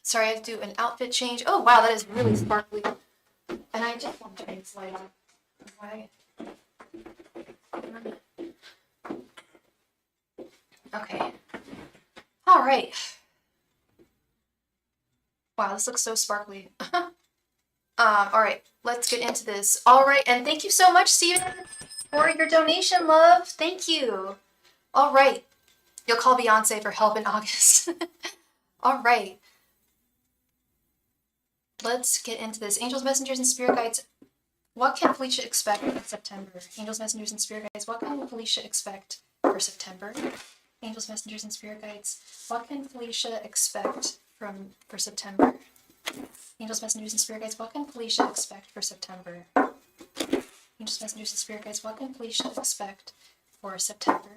[SPEAKER 1] Sorry, I have to do an outfit change. Oh, wow, that is really sparkly. And I just want to turn this light on. Why? Okay. All right. Wow, this looks so sparkly. All right, let's get into this. All right, and thank you so much, Steven, for your donation, love. Thank you. All right. You'll call Beyonce for help in August. All right. Let's get into this. Angels, messengers, and spirit guides. What can Felicia expect in September? Angels, messengers, and spirit guides. What can Felicia expect for September? Angels, messengers, and spirit guides. What can Felicia expect for September? Angels, messengers, and spirit guides. What can Felicia expect for September? Angels, messengers, and spirit guides. What can Felicia expect for September?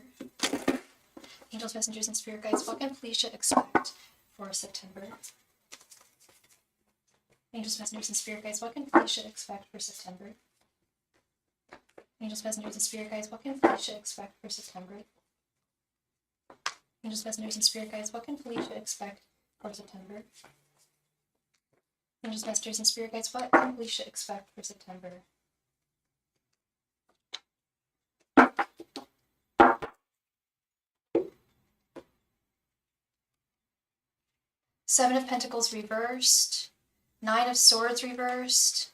[SPEAKER 1] Angels, messengers, and spirit guides. What can Felicia expect for September? Angels, messengers, and spirit guides. What can Felicia expect for September? Angels, messengers, and spirit guides. What can Felicia expect for September? Angels, messengers, and spirit guides. What can Felicia expect for September? Angels, messengers, and spirit guides. What can Felicia expect for September? Seven of Pentacles reversed. Nine of Swords reversed.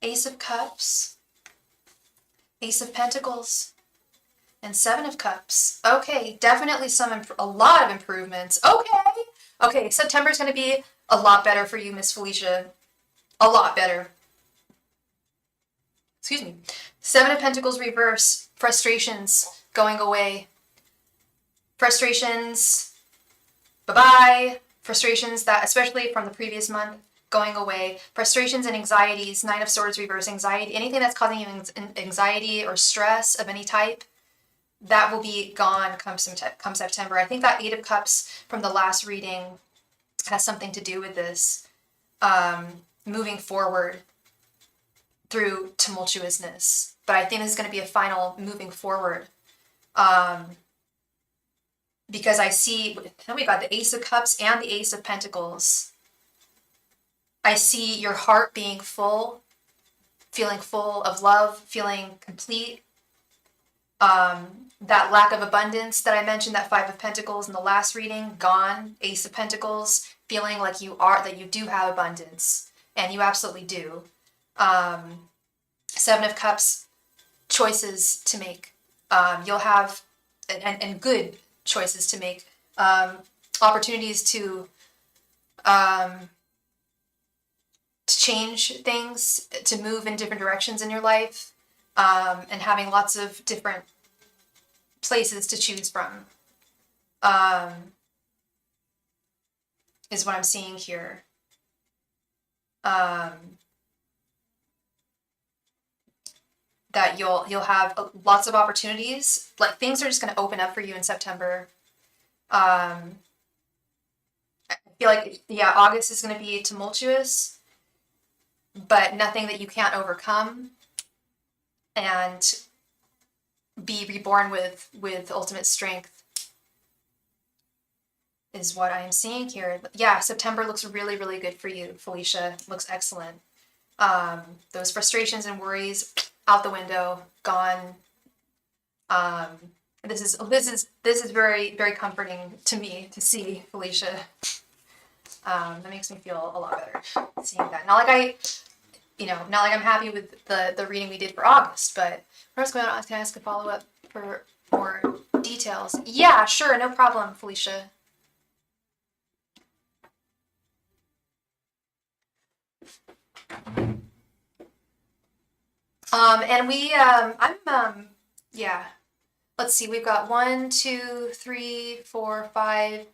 [SPEAKER 1] Ace of Cups. Ace of Pentacles. And Seven of Cups. Okay, definitely a lot of improvements. Okay, September's going to be a lot better for you, Miss Felicia. A lot better. Excuse me. Seven of Pentacles reverse. Frustrations going away. Frustrations, bye-bye. Frustrations that, especially from the previous month, going away. Frustrations and anxieties. Nine of Swords reverse. Anxiety. Anything that's causing you anxiety or stress of any type, that will be gone come September. I think that Eight of Cups from the last reading has something to do with this. Moving forward through tumultuousness. But I think this is going to be a final moving forward. Because I see, then we got the Ace of Cups and the Ace of Pentacles. I see your heart being full, feeling full of love, feeling complete. That lack of abundance that I mentioned, that Five of Pentacles in the last reading, gone. Ace of Pentacles, feeling like that you do have abundance, and you absolutely do. Seven of Cups, choices to make. You'll have, and good choices to make. Opportunities to change things, to move in different directions in your life, and having lots of different places to choose from, is what I'm seeing here. That you'll have lots of opportunities. Like, things are just going to open up for you in September. I feel like, yeah, August is going to be tumultuous, but nothing that you can't overcome and be reborn with ultimate strength is what I'm seeing here. Yeah, September looks really, really good for you, Felicia. Looks excellent. Those frustrations and worries out the window, gone. This is very, very comforting to me to see, Felicia. That makes me feel a lot better seeing that. Not like I'm happy with the reading we did for August, but I'm just going to ask a follow-up for more details. Yeah, sure, no problem, Felicia. And yeah. Let's see, we've got 1, 2, 3, 4, 5,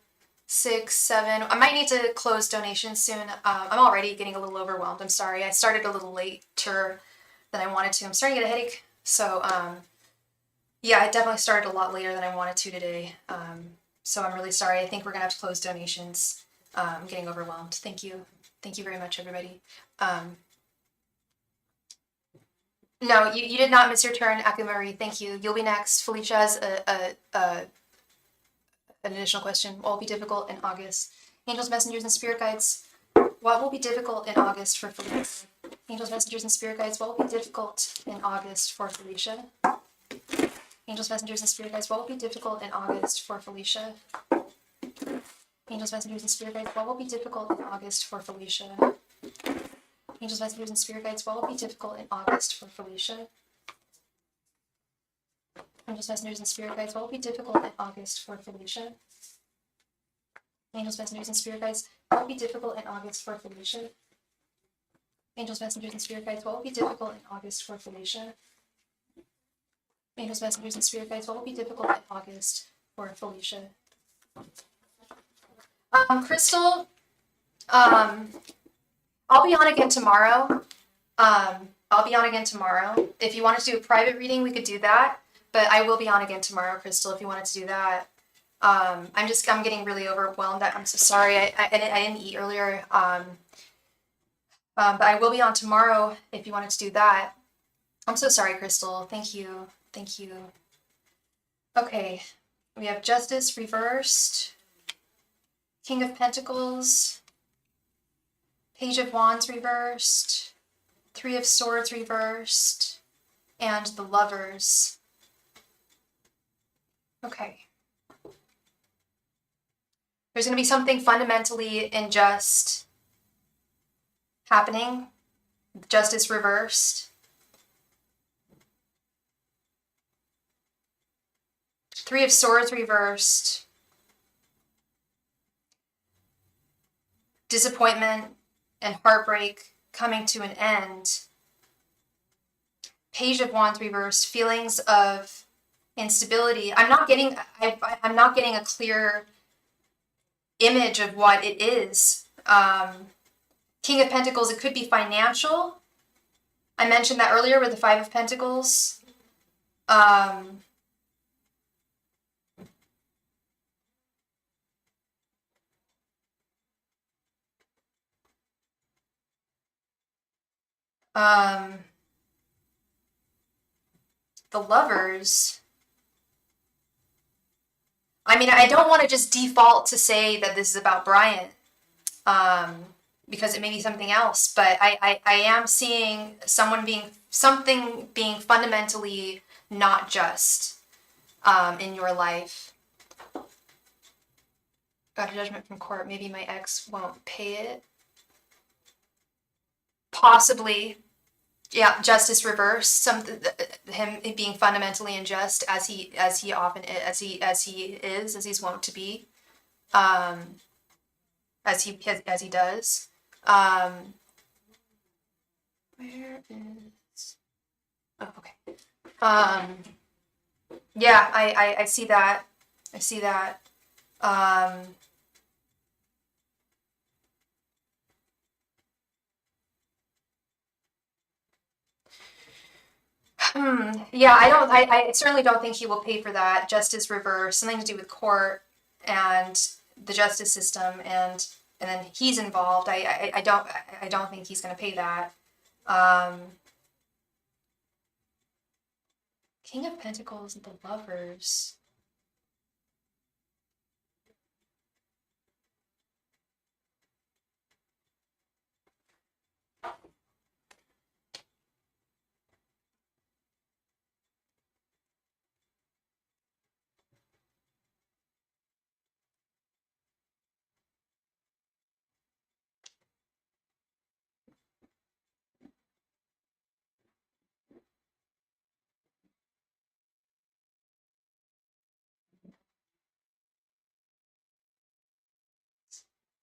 [SPEAKER 1] 6, 7. I might need to close donations soon. I'm already getting a little overwhelmed. I'm sorry. I started a little later than I wanted to. I'm starting to get a headache. So, yeah, I definitely started a lot later than I wanted to today. So I'm really sorry. I think we're going to have to close donations. I'm getting overwhelmed. Thank you. Thank you very much, everybody. No, you did not miss your turn, Akumari. Thank you. You'll be next. Felicia has an additional question. What will be difficult in August? Angels, messengers, and spirit guides. What will be difficult in August for Felicia? Angels, messengers, and spirit guides. What will be difficult in August for Felicia? Angels, messengers, and spirit guides. What will be difficult in August for Felicia? Angels, messengers, and spirit guides. What will be difficult in August for Felicia? Angels, messengers, and spirit guides. What will be difficult in August for Felicia? Angels, messengers, and spirit guides. What will be difficult in August for Felicia? Angels, messengers, and spirit guides. What will be difficult in August for Felicia? Angels, messengers, and spirit guides. What will be difficult in August for Felicia? Angels, messengers, and spirit guides. What will be difficult in August for Felicia? Crystal, I'll be on again tomorrow. If you wanted to do a private reading, we could do that. But I will be on again tomorrow, Crystal, if you wanted to do that. I'm getting really overwhelmed. I'm so sorry. I didn't eat earlier. But I will be on tomorrow if you wanted to do that. I'm so sorry, Crystal. Thank you. Thank you. Okay. We have Justice reversed. King of Pentacles. Page of Wands reversed. Three of Swords reversed. And the Lovers. Okay. There's going to be something fundamentally unjust happening. Justice reversed. Three of Swords reversed. Disappointment and heartbreak coming to an end. Page of Wands reversed. Feelings of instability. I'm not getting a clear image of what it is. King of Pentacles, it could be financial. I mentioned that earlier with the Five of Pentacles. The Lovers. I mean, I don't want to just default to say that this is about Bryant, because it may be something else, but I am seeing something being fundamentally not just in your life. Got a judgment from court. Maybe my ex won't pay it. Possibly. Yeah, justice reversed. Him being fundamentally unjust as he's wont to be, as he does. Where is? Oh, okay. Yeah, I see that. I see that. Yeah, I certainly don't think he will pay for that. Justice reverse, something to do with court and the justice system, and then he's involved. I don't think he's going to pay that. King of Pentacles and the Lovers.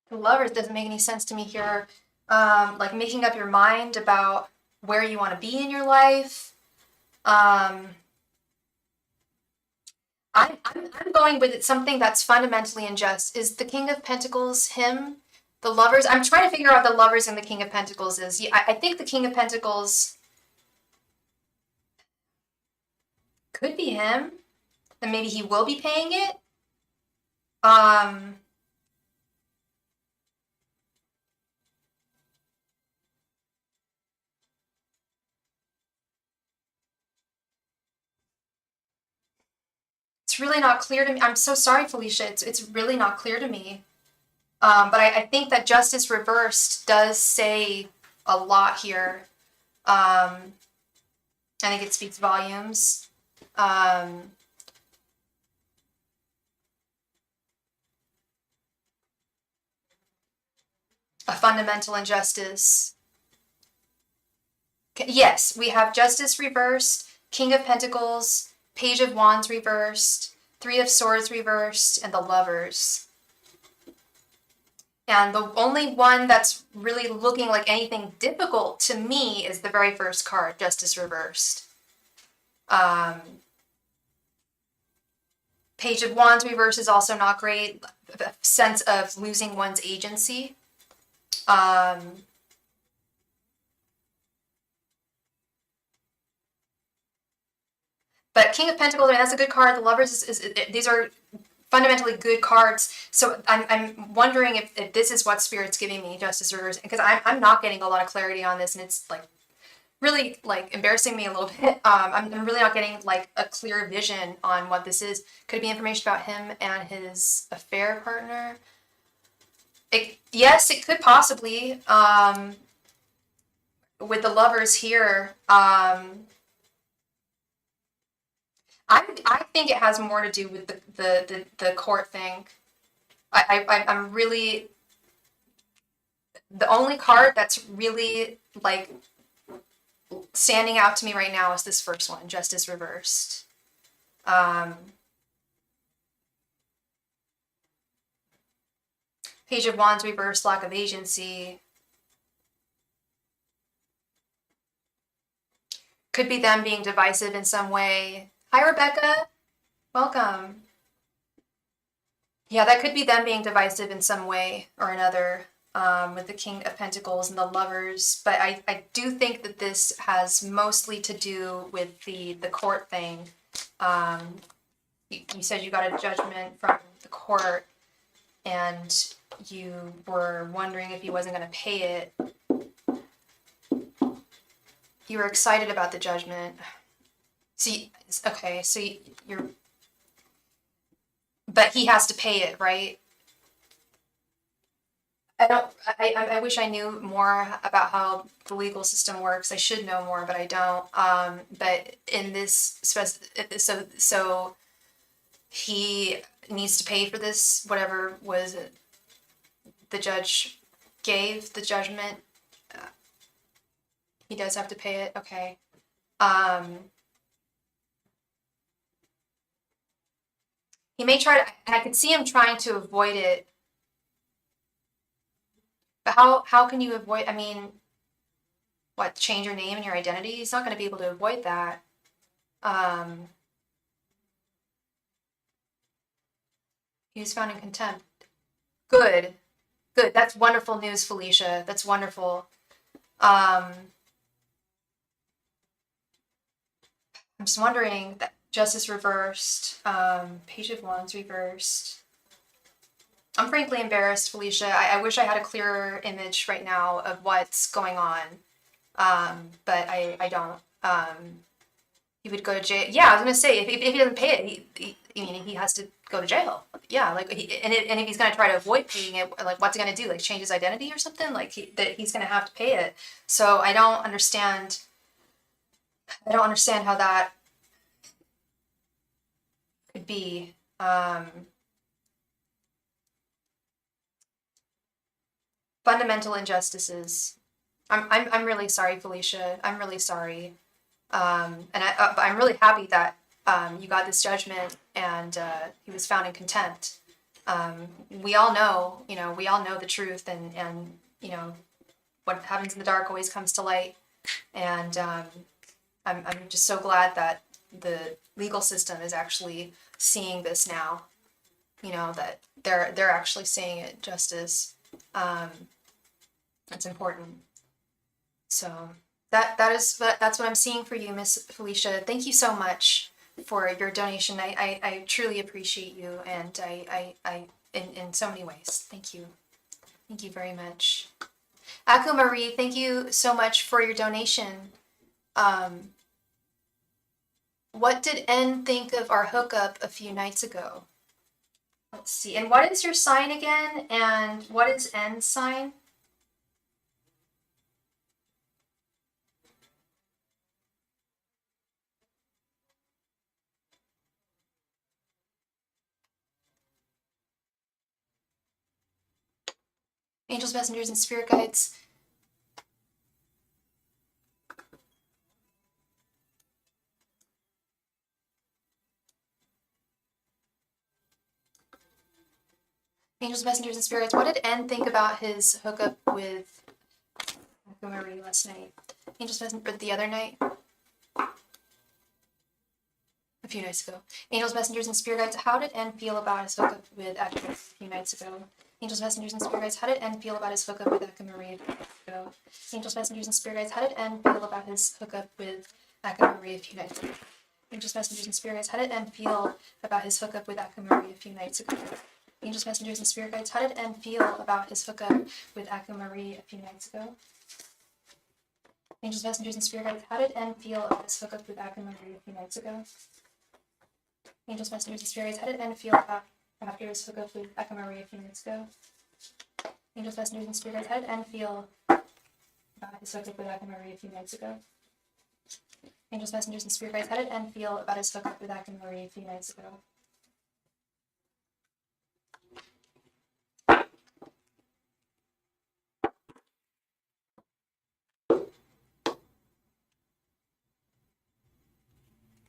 [SPEAKER 1] The Lovers doesn't make any sense to me here. Like making up your mind about where you want to be in your life. I'm going with it, something that's fundamentally unjust. Is the King of Pentacles him? The Lovers? I'm trying to figure out the Lovers and the King of Pentacles is. I think the King of Pentacles could be him. And maybe he will be paying it. It's really not clear to me. I'm so sorry, Felicia. It's really not clear to me. But I think that justice reversed does say a lot here. I think it speaks volumes. A fundamental injustice. Yes, we have justice reversed, King of Pentacles, Page of Wands reversed, Three of Swords reversed, and the Lovers. And the only one that's really looking like anything difficult to me is the very first card, Justice reversed. Page of Wands reversed is also not great. The sense of losing one's agency. But King of Pentacles, I mean, that's a good card. The Lovers these are fundamentally good cards. So I'm wondering if this is what Spirit's giving me, Justice reversed, because I'm not getting a lot of clarity on this, and it's like really like embarrassing me a little bit. I'm really not getting like a clear vision on what this is. Could it be information about him and his affair partner? Yes, it could possibly. With the Lovers here, I think it has more to do with the court thing. I'm really, the only card that's really like standing out to me right now is this first one, Justice reversed. Page of Wands reversed, lack of agency. Could be them being divisive in some way. Hi, Rebecca. Welcome. Yeah, that could be them being divisive in some way or another, with the King of Pentacles and the Lovers. But I do think that this has mostly to do with the court thing. You said you got a judgment from the court and you were wondering if he wasn't going to pay it. You were excited about the judgment. See, okay, so you're, but he has to pay it, right? I wish I knew more about how the legal system works. I should know more, but I don't. But in this, so he needs to pay for this, whatever was the judge gave the judgment. He does have to pay it. Okay. He may try to, and I could see him trying to avoid it. But how can you avoid, I mean, what, change your name and your identity? He's not going to be able to avoid that. He was found in contempt. Good. Good. That's wonderful news, Felicia. That's wonderful. I'm just wondering that Justice reversed, Page of Wands reversed. I'm frankly embarrassed, Felicia. I wish I had a clearer image right now of what's going on. But I don't. He would go to jail. Yeah, I was gonna say if he doesn't pay it, he has to go to jail. Yeah, like and if he's gonna try to avoid paying it, like what's he gonna do? Like change his identity or something? Like he's gonna have to pay it. So I don't understand. I don't understand how that could be. Fundamental injustices. I'm really sorry, Felicia. I'm really sorry. And I'm really happy that you got this judgment and he was found in contempt. We all know, we all know the truth, and what happens in the dark always comes to light. And I'm just so glad that the legal system is actually seeing this now. That they're actually seeing it justice. That's important. So that's what I'm seeing for you, Miss Felicia. Thank you so much for your donation. I truly appreciate you, and I in so many ways. Thank you. Thank you very much. Aku Marie, thank you so much for your donation. What did N think of our hookup a few nights ago? Let's see. And what is your sign again? And what is N's sign? Angels, messengers, and spirit guides. Angels, messengers, and spirit guides. What did N think about his hookup with Marie last night? Angels, messengers, the other night? A few nights ago. Angels, messengers, and spirit guides. How did N feel about his hookup with Akamarie a few nights ago? Angels, messengers, and spirit guides. How did N feel about his hookup with Akamarie a few nights ago? Angels, messengers, and spirit guides. How did N feel about his hookup with Akamarie a few nights ago? Angels, messengers, and spirit guides. How did N feel about his hookup with Akamarie a few nights ago? Angels, messengers, and spirit guides. How did N feel about his hookup with Akamarie a few nights ago? Angels, messengers, and spirit guides. How did N feel about his hookup with Akamarie a few nights ago? Angels, messengers, and spirit guides. How did N feel after his hookup with Akamarie a few minutes ago? Angels, messengers, and spirit guides. How did N feel about his hookup with Akamarie a few minutes ago? Angels, messengers, and spirit guides. How did N feel about his hookup with Akamarie a few nights ago?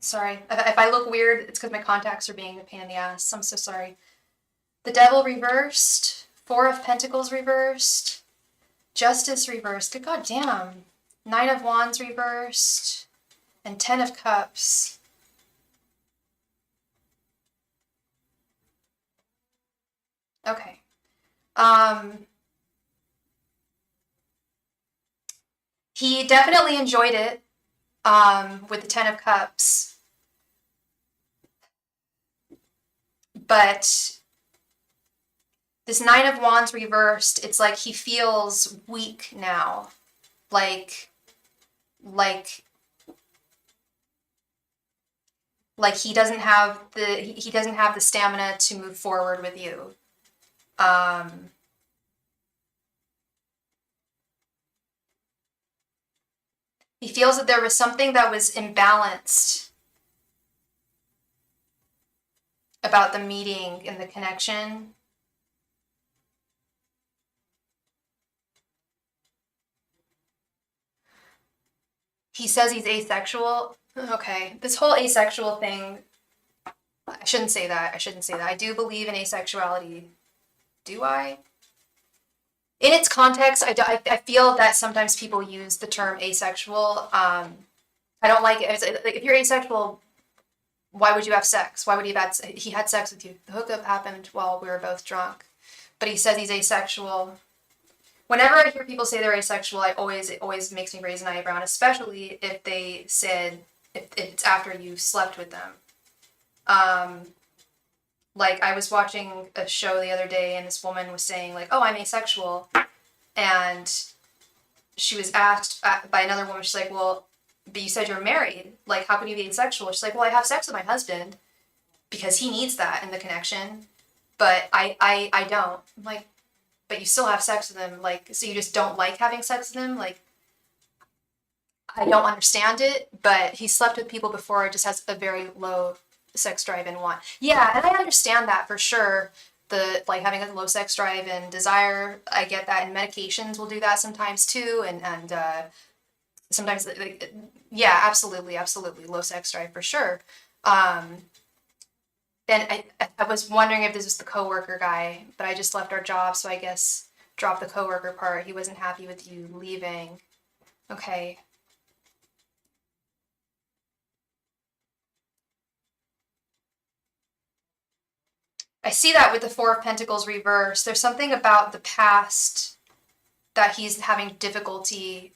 [SPEAKER 1] Sorry, if I look weird, it's because my contacts are being a pain in the ass. I'm so sorry. The Devil reversed. Four of Pentacles reversed. Justice reversed. Good goddamn. Nine of Wands reversed. And 10 of Cups. Okay. He definitely enjoyed it with the 10 of Cups. But this Nine of Wands reversed, it's like he feels weak now. Like he doesn't have the stamina to move forward with you. He feels that there was something that was imbalanced about the meeting and the connection. He says he's asexual. Okay, this whole asexual thing, I shouldn't say that. I do believe in asexuality. Do I? In its context, I feel that sometimes people use the term asexual. I don't like it. It's like, if you're asexual, why would you have sex? Why would he had sex with you? The hookup happened while we were both drunk. But he says he's asexual. Whenever I hear people say they're asexual, it always makes me raise an eyebrow, especially if they said if it's after you slept with them. Like I was watching a show the other day and this woman was saying like, oh, I'm asexual. And she was asked by another woman, she's like, well, but you said you're married. Like, how can you be asexual? She's like, well, I have sex with my husband because he needs that in the connection. But I don't. I'm like, but you still have sex with him. Like, so you just don't like having sex with him? Like, I don't understand it, but he slept with people before, just has a very low sex drive and want. Yeah, and I understand that for sure. The like having a low sex drive and desire, I get that, and medications will do that sometimes too, and sometimes like, yeah, absolutely, low sex drive for sure. And I was wondering if this was the coworker guy, but I just left our job, so I guess drop the coworker part. He wasn't happy with you leaving. Okay. I see that with the Four of Pentacles reversed. There's something about the past that he's having difficulty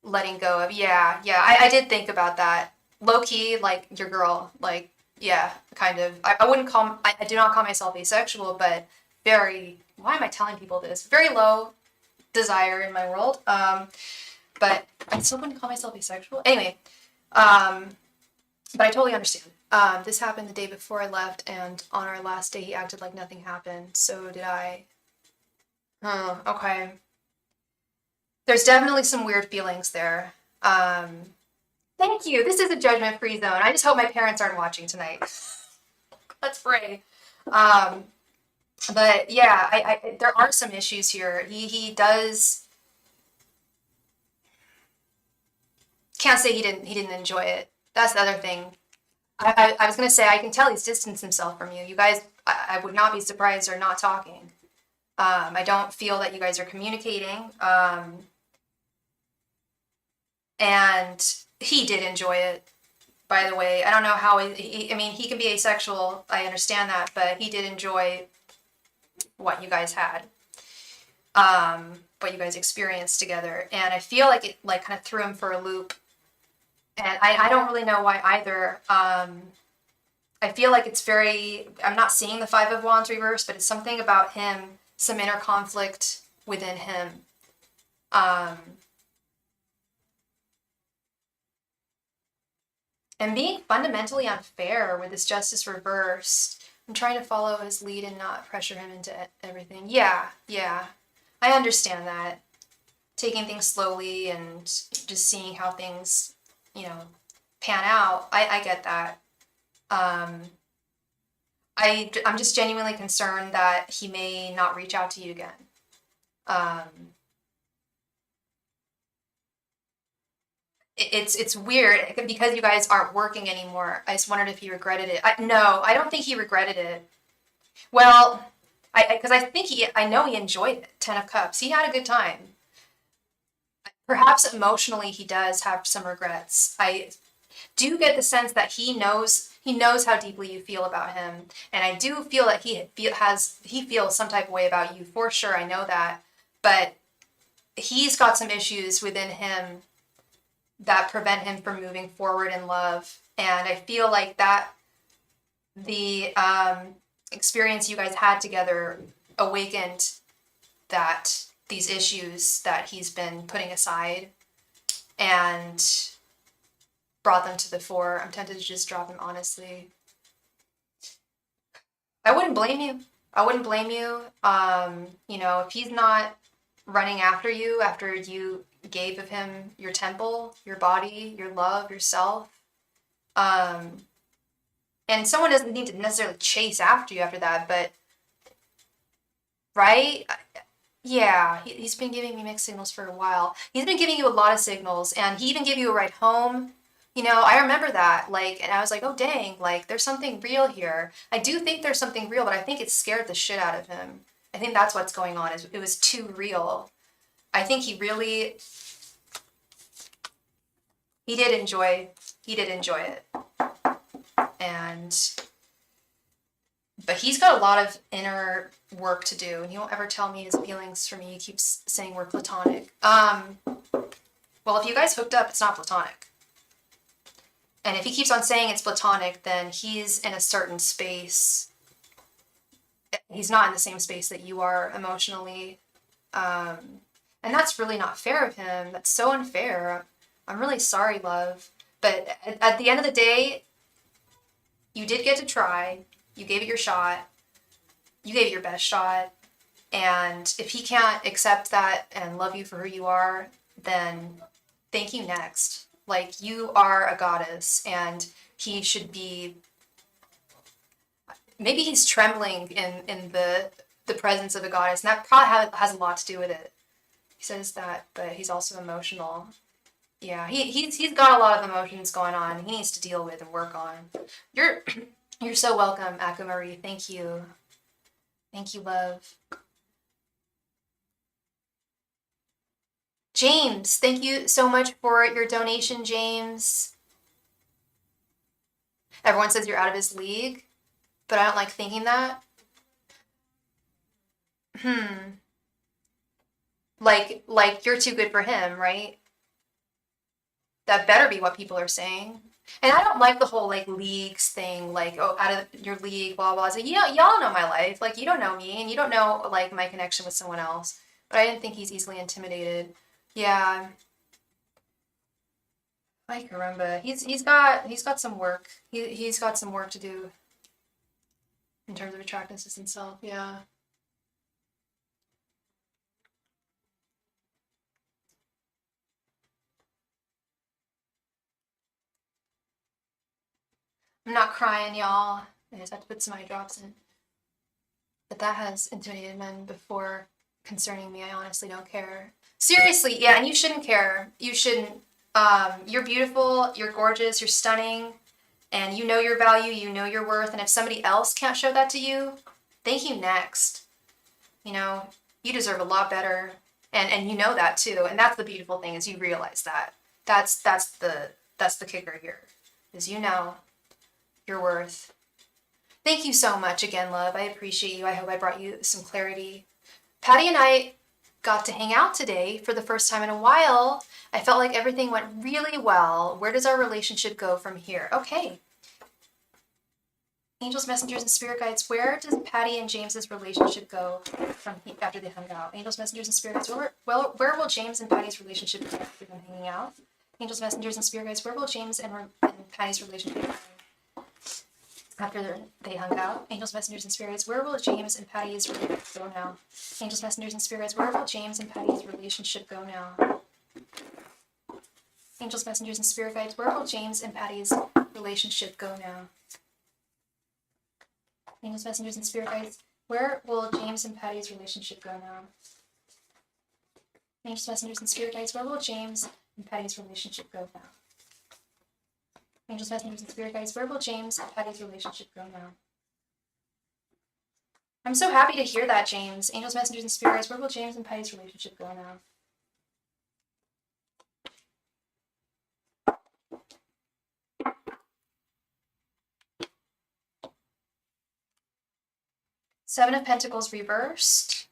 [SPEAKER 1] letting go of. Yeah, I did think about that. Low key, like your girl, like, yeah, kind of. I wouldn't call, I do not call myself asexual, but very, why am I telling people this? Very low desire in my world. But I still wouldn't call myself asexual. Anyway, But I totally understand. This happened the day before I left, and on our last day, he acted like nothing happened. So did I. Oh, okay. There's definitely some weird feelings there. Thank you. This is a judgment-free zone. I just hope my parents aren't watching tonight. Let's pray. But yeah, there are some issues here. He does. Can't say he didn't enjoy it. That's the other thing. I was gonna say I can tell he's distanced himself from you. You guys, I would not be surprised they're not talking. I don't feel that you guys are communicating. And he did enjoy it, by the way. I don't know how I mean, he can be asexual. I understand that, but he did enjoy what you guys had. What you guys experienced together. And I feel like it like kind of threw him for a loop. And I don't really know why either. I feel like it's very, I'm not seeing the Five of Wands reverse, but it's something about him, some inner conflict within him. And being fundamentally unfair with this Justice reversed. I'm trying to follow his lead and not pressure him into everything. Yeah. I understand that. Taking things slowly and just seeing how things, pan out. I get that. I'm just genuinely concerned that he may not reach out to you again. It's weird because you guys aren't working anymore. I just wondered if he regretted it. No, I don't think he regretted it. Well, because I know he enjoyed it. 10 of Cups. He had a good time. Perhaps emotionally he does have some regrets. I do get the sense that he knows how deeply you feel about him, and I do feel that he feels some type of way about you for sure. I know that, but he's got some issues within him that prevent him from moving forward in love, and I feel like that the experience you guys had together awakened these issues that he's been putting aside and brought them to the fore. I'm tempted to just drop him, honestly. I wouldn't blame you. If he's not running after you after you gave of him your temple, your body, your love, yourself, and someone doesn't need to necessarily chase after you after that, but right? Yeah, he's been giving me mixed signals for a while. He's been giving you a lot of signals, and he even gave you a ride home. I remember that, and I was like, oh, dang, there's something real here. I do think there's something real, but I think it scared the shit out of him. I think that's what's going on, is it was too real. I think he did enjoy it. But he's got a lot of inner work to do, and he won't ever tell me his feelings for me. He keeps saying we're platonic. Well, if you guys hooked up, it's not platonic. And if he keeps on saying it's platonic, then he's in a certain space. He's not in the same space that you are emotionally. And that's really not fair of him. That's so unfair. I'm really sorry, love. But at the end of the day, you did get to try. You gave it your shot. You gave it your best shot. And if he can't accept that and love you for who you are, then thank you next. You are a goddess, and he should be, maybe he's trembling in the presence of a goddess, and that probably has a lot to do with it. He says that, but he's also emotional. Yeah, he's got a lot of emotions going on. He needs to deal with and work on. You're so welcome, Akamarie. Thank you. Thank you, love. James, thank you so much for your donation, James. Everyone says you're out of his league, but I don't like thinking that. Like you're too good for him, right? That better be what people are saying. And I don't like the whole leagues thing, oh, out of your league, blah blah. It's y'all know my life. You don't know me, and you don't know my connection with someone else. But I didn't think he's easily intimidated. Yeah. Ay caramba. He's got some work. He's got some work to do in terms of attractiveness himself. Yeah. I'm not crying, y'all. I just have to put some eye drops in. But that has intimidated men before concerning me. I honestly don't care. Seriously, yeah, and you shouldn't care. You shouldn't. You're beautiful, you're gorgeous, you're stunning, and you know your value, you know your worth, and if somebody else can't show that to you, thank you next. You know, you deserve a lot better. And you know that too. And that's the beautiful thing is you realize that. That's the kicker here. Is you know your worth. Thank you so much again, love. I appreciate you. I hope I brought you some clarity. Patty and I got to hang out today for the first time in a while. I felt like everything went really well. Where does our relationship go from here? Okay. Angels, messengers, and spirit guides, where does Patty and James's relationship go from after they hung out? Angels, messengers, and spirit guides, where will James and Patty's relationship go after them hanging out? Angels, messengers, and spirit guides, where will James and Patty's relationship go after they hung out? Angels, messengers, and spirit guides, where will James and Patty's relationship go now? Angels, messengers, and spirit guides, where will James and Patty's relationship go now? Angels, messengers, and spirit guides, where will James and Patty's relationship go now? Angels, messengers, and spirit guides, where will James and Patty's relationship go now? Angels, messengers, and spirit guides, where will James and Patty's relationship go now? Angels, messengers, and spirit guides, where will James and Patty's relationship go now? I'm so happy to hear that, James. Angels, messengers, and spirit guides, where will James and Patty's relationship go now? Seven of Pentacles reversed,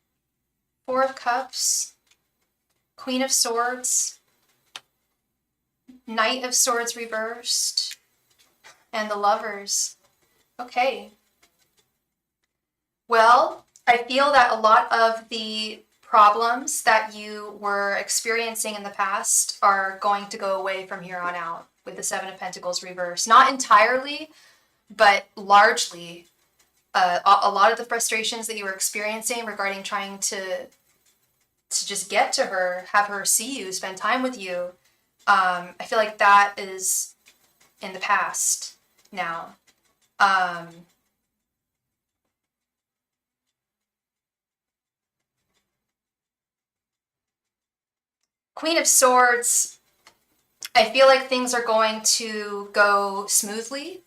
[SPEAKER 1] Four of Cups, Queen of Swords, Knight of Swords reversed, and the Lovers. Okay. Well, I feel that a lot of the problems that you were experiencing in the past are going to go away from here on out with the Seven of Pentacles reversed. Not entirely, but largely. A lot of the frustrations that you were experiencing regarding trying to just get to her, have her see you, spend time with you, I feel like that is in the past now. Queen of Swords, I feel like things are going to go smoothly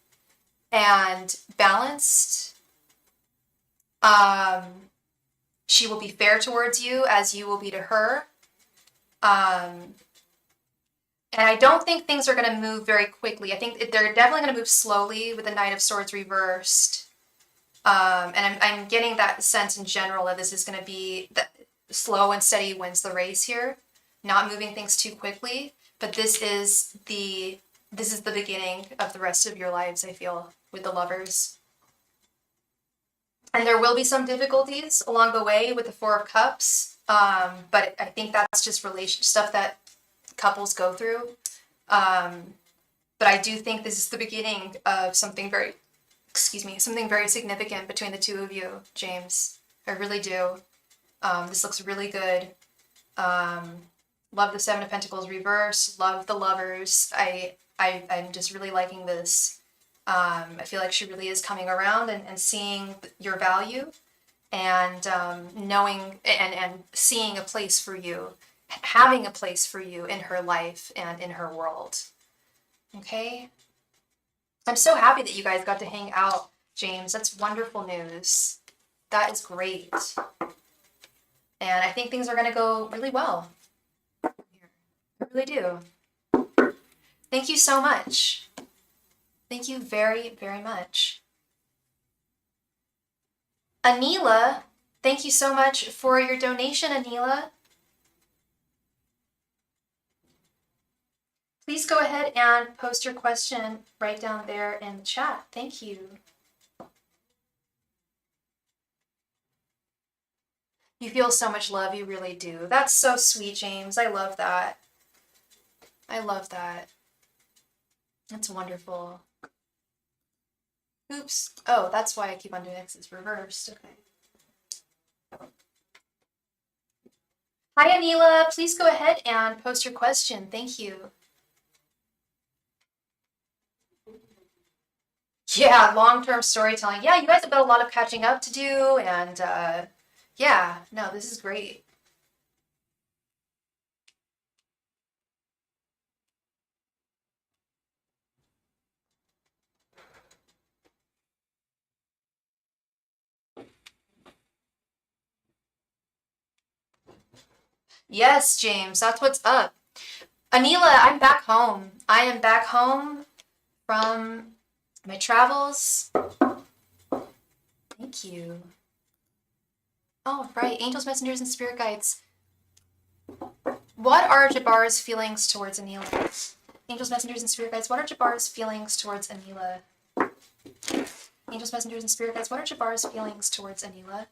[SPEAKER 1] and balanced. She will be fair towards you as you will be to her. And I don't think things are going to move very quickly. I think they're definitely going to move slowly with the Knight of Swords reversed. And I'm getting that sense in general that this is going to be slow and steady wins the race here. Not moving things too quickly. But this is the beginning of the rest of your lives, I feel, with the Lovers. And there will be some difficulties along the way with the Four of Cups, but I think that's just stuff that couples go through. But I do think this is the beginning of something very significant between the two of you, James. I really do. This looks really good. Love the Seven of Pentacles reverse. Love the Lovers. I'm just really liking this. I feel like she really is coming around and seeing your value and knowing and seeing a place for you, having a place for you in her life and in her world. Okay? I'm so happy that you guys got to hang out, James. That's wonderful news. That is great. And I think things are going to go really well. I really do. Thank you so much. Thank you very, very much. Anila, thank you so much for your donation, Anila. Please go ahead and post your question right down there in the chat. Thank you. You feel so much love, you really do. That's so sweet, James. I love that. I love that. That's wonderful. Oops. Oh, that's why I keep on doing X. It's reversed. Okay. Hi, Anila. Please go ahead and post your question. Thank you. Yeah, long-term storytelling. Yeah, you guys have got a lot of catching up to do, and yeah, no, this is great. Yes, James, that's what's up. Anila, I'm back home. I am back home from my travels. Thank you. Oh, right. Angels, messengers, and spirit guides. What are Jabbar's feelings towards Anila? Angels, messengers, and spirit guides. What are Jabbar's feelings towards Anila? Angels, messengers, and spirit guides. What are Jabbar's feelings towards Anila?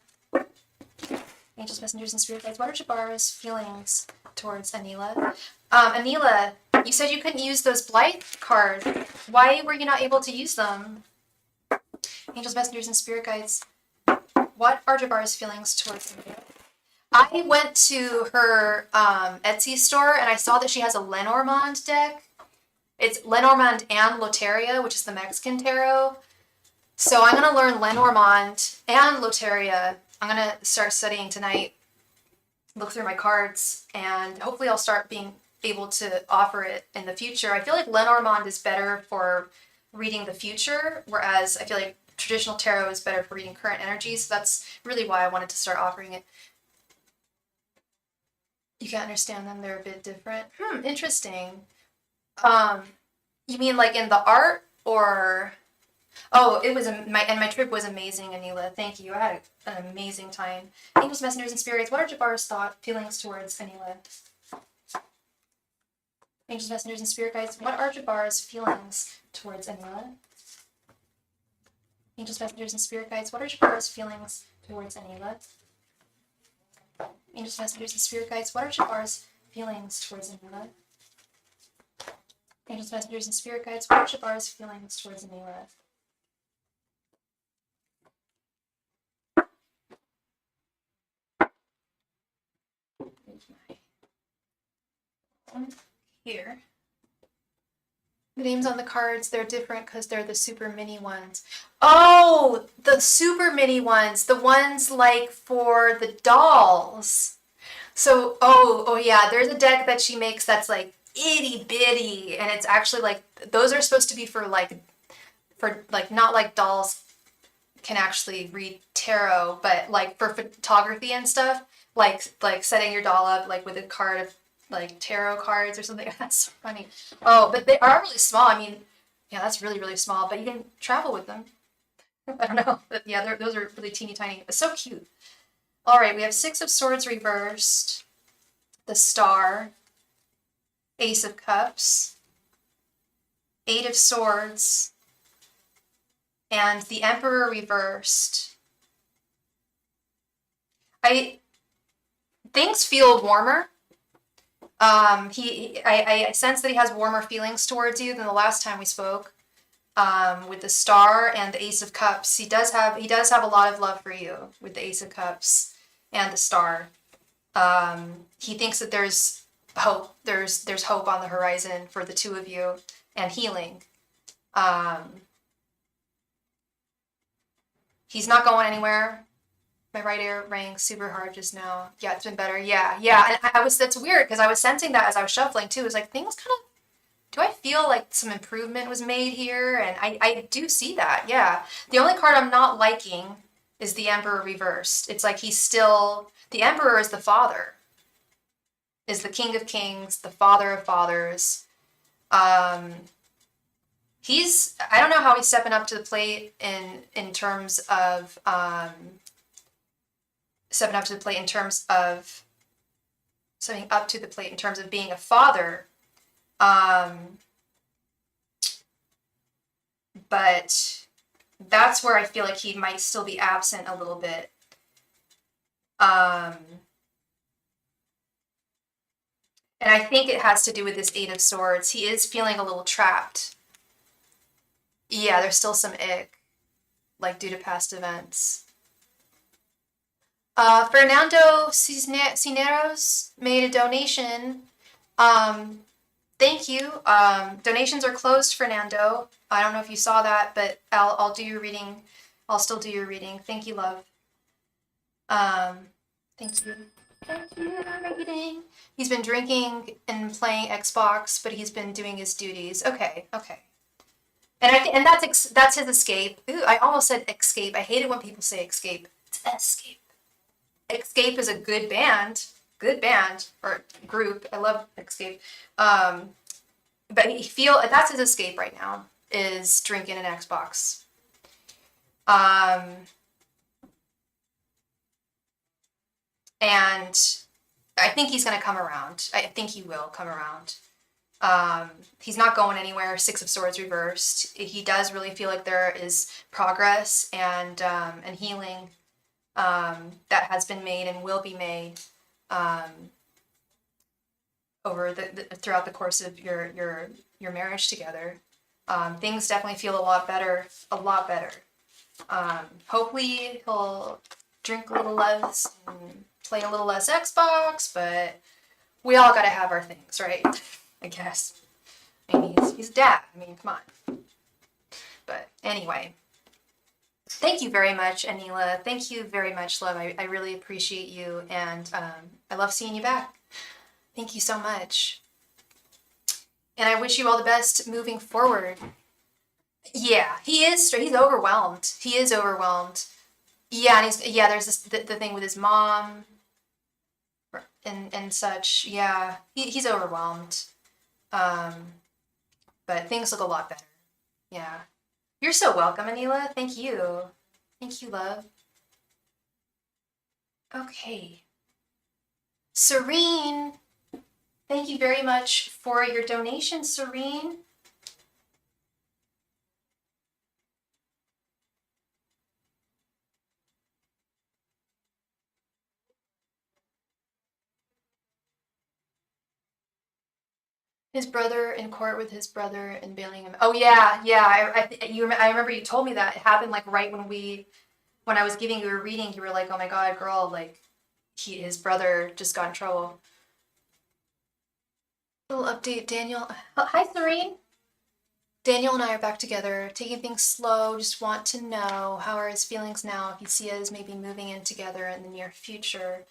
[SPEAKER 1] Angels, messengers, and spirit guides. What are Jabbar's feelings towards Anila? Anila, you said you couldn't use those Blythe cards. Why were you not able to use them? Angels, messengers, and spirit guides. What are Jabbar's feelings towards Anila? I went to her Etsy store and I saw that she has a Lenormand deck. It's Lenormand and Loteria, which is the Mexican tarot. So I'm going to learn Lenormand and Loteria. I'm going to start studying tonight, look through my cards, and hopefully I'll start being able to offer it in the future. I feel like Lenormand is better for reading the future, whereas I feel like traditional tarot is better for reading current energies. So that's really why I wanted to start offering it. You can't understand them, they're a bit different. Interesting. You mean like in the art or? Oh, it was my trip was amazing, Anila. Thank you. I had an amazing time. Angels, messengers, and spirits. What are Jabbar's feelings towards Anila? Angels, messengers, and spirit guides. What are Jabbar's feelings towards Anila? Angels, messengers, and spirit guides. What are Jabbar's feelings towards Anila? Angels, messengers, and spirit guides. What are Jabbar's feelings towards Anila? Angels, messengers, and spirit guides. What are Jabbar's feelings towards Anila? Here. The names on the cards, they're different because they're the super mini ones. Oh, the super mini ones. The ones like for the dolls. So, oh yeah, there's a deck that she makes that's like itty bitty, and it's actually like, those are supposed to be for like not like dolls can actually read tarot, but like for photography and stuff, like setting your doll up like with a card of like tarot cards or something. That's so funny. Oh, but they are really small. I mean, yeah, that's really really small, but you can travel with them. I don't know, but yeah, those are really teeny tiny. It's so cute. All right, we have Six of Swords reversed, the Star, Ace of Cups, Eight of Swords, and the Emperor reversed. Things feel warmer. I sense that he has warmer feelings towards you than the last time we spoke. With the Star and the Ace of Cups, he does have a lot of love for you with the Ace of Cups and the Star. He thinks that there's hope. There's hope on the horizon for the two of you and healing. He's not going anywhere. My right ear rang super hard just now. Yeah, it's been better. Yeah. And that's weird because I was sensing that as I was shuffling too. It was like things kind of, do I feel like some improvement was made here? And I do see that. Yeah. The only card I'm not liking is the Emperor reversed. It's like he's still, the Emperor is the father, is the King of Kings, the Father of Fathers. I don't know how he's stepping up to the plate in terms of stepping up to the plate in terms of stepping up to the plate in terms of being a father. But that's where I feel like he might still be absent a little bit. And I think it has to do with this Eight of Swords. He is feeling a little trapped Yeah, there's still some ick, like due to past events. Fernando Cisneros made a donation. Thank you. Donations are closed, Fernando. I don't know if you saw that, but I'll do your reading. I'll still do your reading. Thank you, love. Thank you. Thank you for reading. He's been drinking and playing Xbox, but he's been doing his duties. Okay, okay. And that's his escape. Ooh, I almost said escape. I hate it when people say escape. It's escape. Escape is a good band or group. I love Escape. But that's his escape right now is drinking an Xbox. And I think he's gonna come around. I think he will come around. He's not going anywhere. Six of Swords reversed. He does really feel like there is progress and healing that has been made and will be made over throughout the course of your marriage together. Things definitely feel a lot better. Hopefully he'll drink a little less and play a little less Xbox, but we all gotta have our things, right? I guess. I mean, he's a dad. I mean, come on. But anyway, thank you very much, Anila. Thank you very much, love. I really appreciate you, and I love seeing you back. Thank you so much. And I wish you all the best moving forward. Yeah, he is. He's overwhelmed. He is overwhelmed. Yeah, and there's the thing with his mom and such. Yeah, he's overwhelmed. But things look a lot better. Yeah. You're so welcome, Anila. Thank you. Thank you, love. Okay. Serene. Thank you very much for your donation, Serene. His brother in court with his brother and bailing him. Oh yeah, yeah. I remember you told me that it happened like right when I was giving you a reading. You were like, "Oh my God, girl!" Like his brother just got in trouble. Little update, Daniel. Hi, Serene. Daniel and I are back together, taking things slow. Just want to know how are his feelings now. If you see us maybe moving in together in the near future.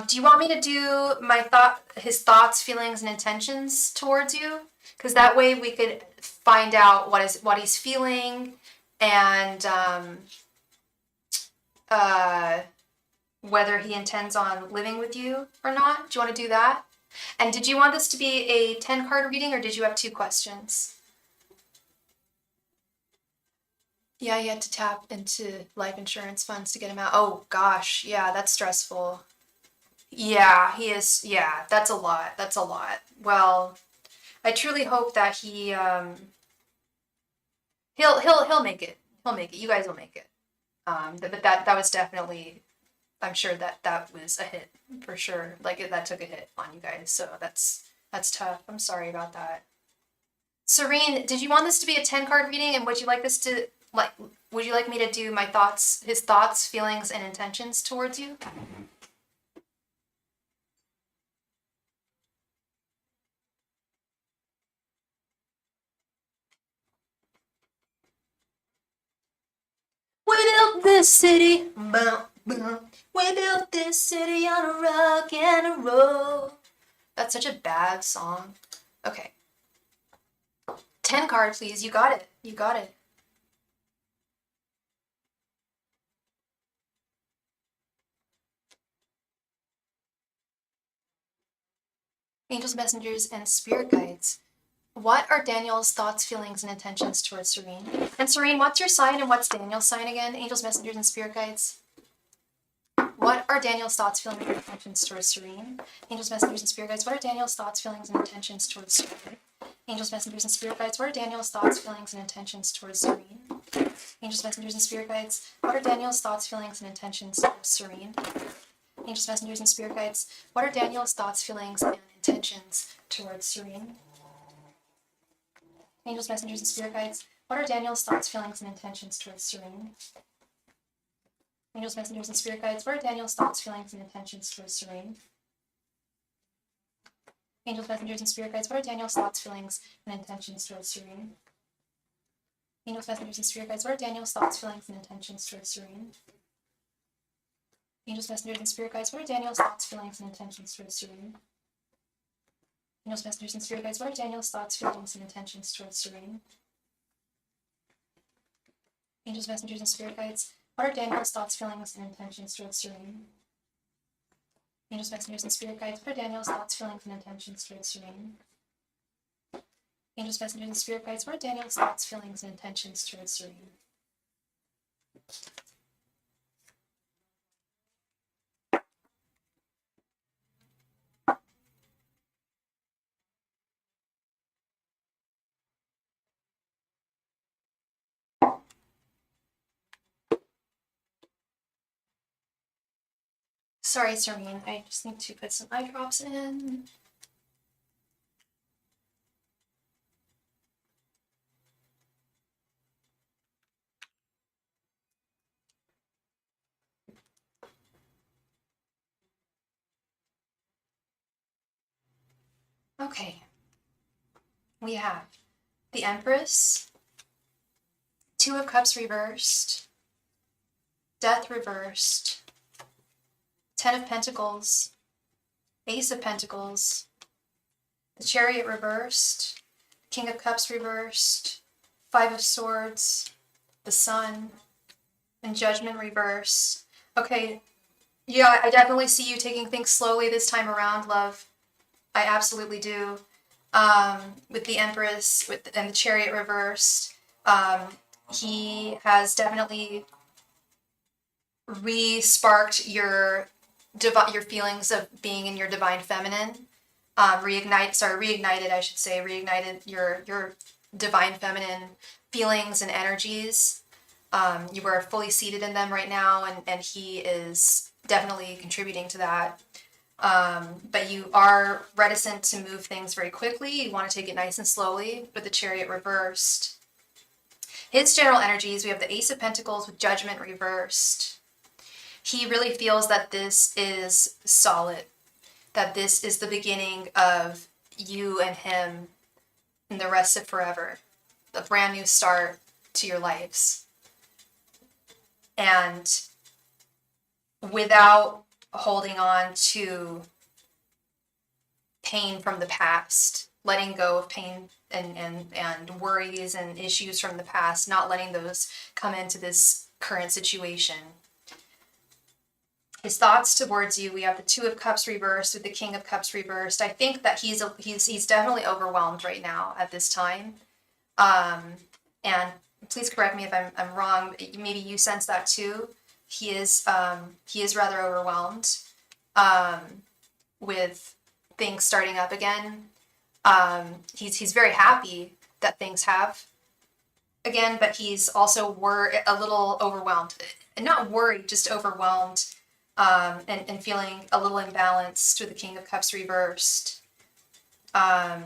[SPEAKER 1] Do you want me to do his thoughts, feelings, and intentions towards you? Because that way we could find out what he's feeling and whether he intends on living with you or not. Do you want to do that? And did you want this to be a 10-card reading, or did you have 2 questions? Yeah, you had to tap into life insurance funds to get him out. Oh gosh, yeah, that's stressful. Yeah, he is. Yeah, that's a lot. That's a lot. Well, I truly hope that he'll make it. He'll make it. You guys will make it. But that was definitely. I'm sure that was a hit for sure. Like that took a hit on you guys. So that's tough. I'm sorry about that. Serene, did you want this to be a 10-card reading, and would you like me to do his thoughts, feelings, and intentions towards you? We built this city, boom, boom. We built this city on a rock and a roll. That's such a bad song. Okay. 10 card, please. You got it. You got it. Angels, messengers, and spirit guides. What are Daniel's thoughts, feelings, and intentions towards Serene? And Serene, what's your sign and what's Daniel's sign again? Angels, messengers, and spirit guides. What are Daniel's thoughts, feelings, and intentions towards Serene? Angels, messengers, and spirit guides. What are Daniel's thoughts, feelings, and intentions towards Serene? Angels, messengers, and spirit guides. What are Daniel's thoughts, feelings, and intentions towards Serene? Angels, messengers, and spirit guides. What are Daniel's thoughts, feelings, and intentions towards Serene? Angels, messengers, and spirit guides. What are Daniel's thoughts, feelings, and intentions towards Serene? Angels, messengers, and spirit guides. What are Daniel's thoughts, feelings, and intentions towards Serene? Angels, messengers, and spirit guides, what are Daniel's thoughts, feelings, and intentions towards Serene? Angels, messengers, and spirit guides, what are Daniel's thoughts, feelings, and intentions towards Serene? Angels, messengers, and spirit guides, what are Daniel's thoughts, feelings, and intentions towards Serene? Angels, messengers, and spirit guides, what are Daniel's thoughts, feelings, and intentions towards Serene? Angels, messengers, and spirit guides, what are Daniel's thoughts, feelings, and intentions towards Serene? Angels, messengers, and spirit guides, what are Daniel's thoughts, feelings, and intentions towards Serene? Angels, messengers, and spirit guides, what are Daniel's thoughts, feelings, and intentions towards Serene? Angels, messengers, and spirit guides, what are Daniel's thoughts, feelings, and intentions towards Serene? Sorry, Serene, I just need to put some eye drops in. Okay. We have the Empress, Two of Cups reversed, Death reversed, Ten of Pentacles, Ace of Pentacles, the Chariot reversed, King of Cups reversed, Five of Swords, the Sun, and Judgment reversed. Okay, yeah, I definitely see you taking things slowly this time around, love. I absolutely do. With the Empress and the Chariot reversed, he has definitely re-sparked your feelings of being in your divine feminine. Reignited, I should say, reignited your divine feminine feelings and energies. You are fully seated in them right now, and he is definitely contributing to that. But you are reticent to move things very quickly. You want to take it nice and slowly with the Chariot reversed. His general energies, we have the Ace of Pentacles with Judgment reversed. He really feels that this is solid, that this is the beginning of you and him and the rest of forever, a brand new start to your lives. And without holding on to pain from the past, letting go of pain and worries and issues from the past, not letting those come into this current situation. His thoughts towards you, we have the Two of Cups reversed with the King of Cups reversed. I think that he's definitely overwhelmed right now at this time. And please correct me if I'm wrong. Maybe you sense that too. He is rather overwhelmed with things starting up again. He's very happy that things have again, but he's also a little overwhelmed. Not worried, just overwhelmed, and feeling a little imbalanced with the King of Cups reversed. I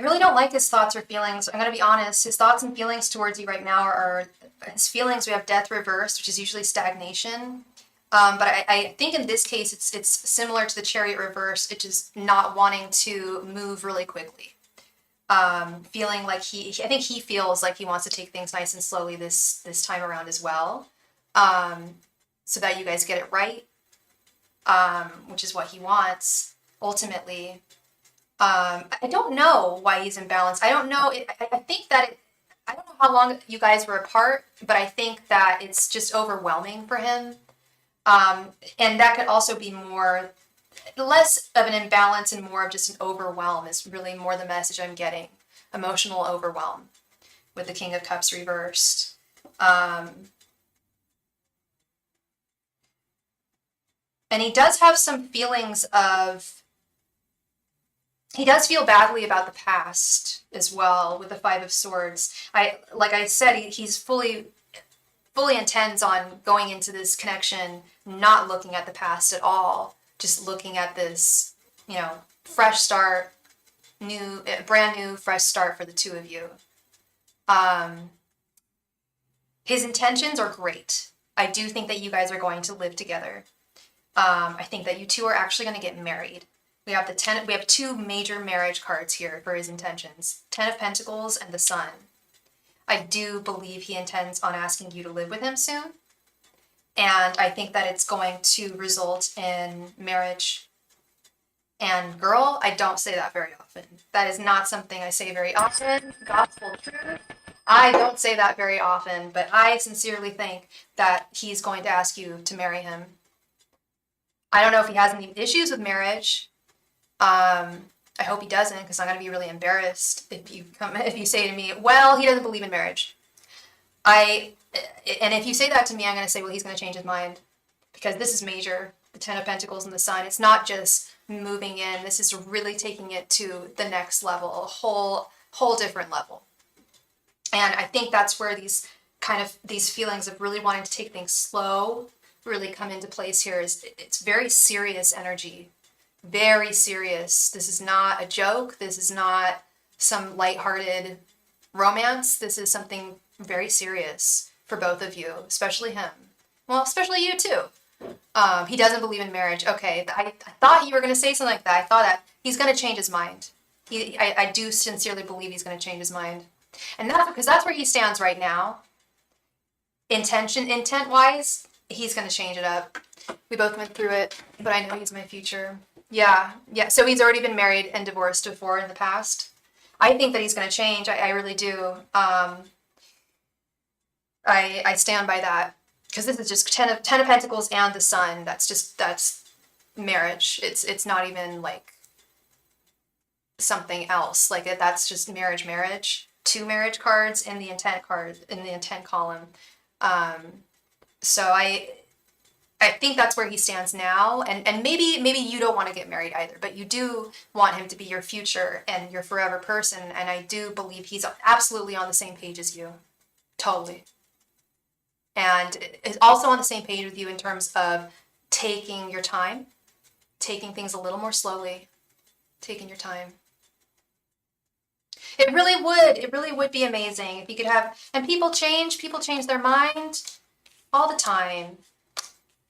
[SPEAKER 1] really don't like his thoughts or feelings. I'm going to be honest. His thoughts and feelings towards you right now are his feelings. We have death reversed, which is usually stagnation. But I think in this case, it's similar to the Chariot reverse. It's just not wanting to move really quickly. Feeling like I think he feels like he wants to take things nice and slowly this time around as well. So that you guys get it right, which is what he wants ultimately. I don't know why he's imbalanced. I don't know. I think that I don't know how long you guys were apart, but I think that it's just overwhelming for him. And that could also be less of an imbalance and more of just an overwhelm is really more the message I'm getting. Emotional overwhelm with the King of Cups reversed. And he does have some feelings he does feel badly about the past as well with the Five of Swords. Like I said, he's fully intends on going into this connection, not looking at the past at all, just looking at this, fresh start, brand new, fresh start for the two of you. His intentions are great. I do think that you guys are going to live together. I think that you two are actually going to get married. We have we have two major marriage cards here for his intentions. 10 of Pentacles and the Sun. I do believe he intends on asking you to live with him soon. And I think that it's going to result in marriage. And girl, I don't say that very often. That is not something I say very often. Gospel truth. I don't say that very often, but I sincerely think that he's going to ask you to marry him. I don't know if he has any issues with marriage. I hope he doesn't, because I'm going to be really embarrassed if you say to me, well, he doesn't believe in marriage. And if you say that to me, I'm going to say, well, he's going to change his mind, because this is major. The 10 of Pentacles and the Sun. It's not just moving in. This is really taking it to the next level, a whole different level. And I think that's where these feelings of really wanting to take things slow really come into place here. It's very serious energy. Very serious. This is not a joke. This is not some lighthearted romance. This is something very serious for both of you, especially him. Well, especially you too. He doesn't believe in marriage. Okay, I thought you were going to say something like that. I thought that he's going to change his mind. I do sincerely believe he's going to change his mind. And that's because that's where he stands right now. Intent-wise, he's going to change it up. We both went through it, but I know he's my future. Yeah. So he's already been married and divorced before in the past. I think that he's going to change. I really do. I stand by that, because this is just 10 of Pentacles and the Sun. That's marriage. It's not even like something else. Like that's just marriage. 2 marriage cards in the intent card, in the intent column. So I think that's where he stands now, and maybe you don't want to get married either, but you do want him to be your future and your forever person, and I do believe he's absolutely on the same page as you. Totally. And is also on the same page with you in terms of taking your time, taking things a little more slowly, taking your time. It really would be amazing if you could have, and people change their mind all the time.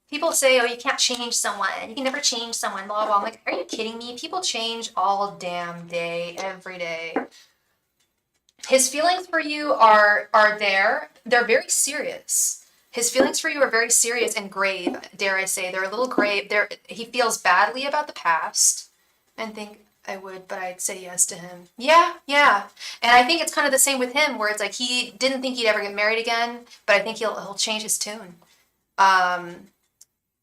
[SPEAKER 1] People say, oh, you can't change someone. You can never change someone, blah, blah. I'm like, are you kidding me? People change all damn day, every day. His feelings for you are there. They're very serious. His feelings for you are very serious and grave, dare I say. They're a little grave. He feels badly about the past and think, I would, but I'd say yes to him. Yeah. And I think it's kind of the same with him, where it's like he didn't think he'd ever get married again, but I think he'll change his tune.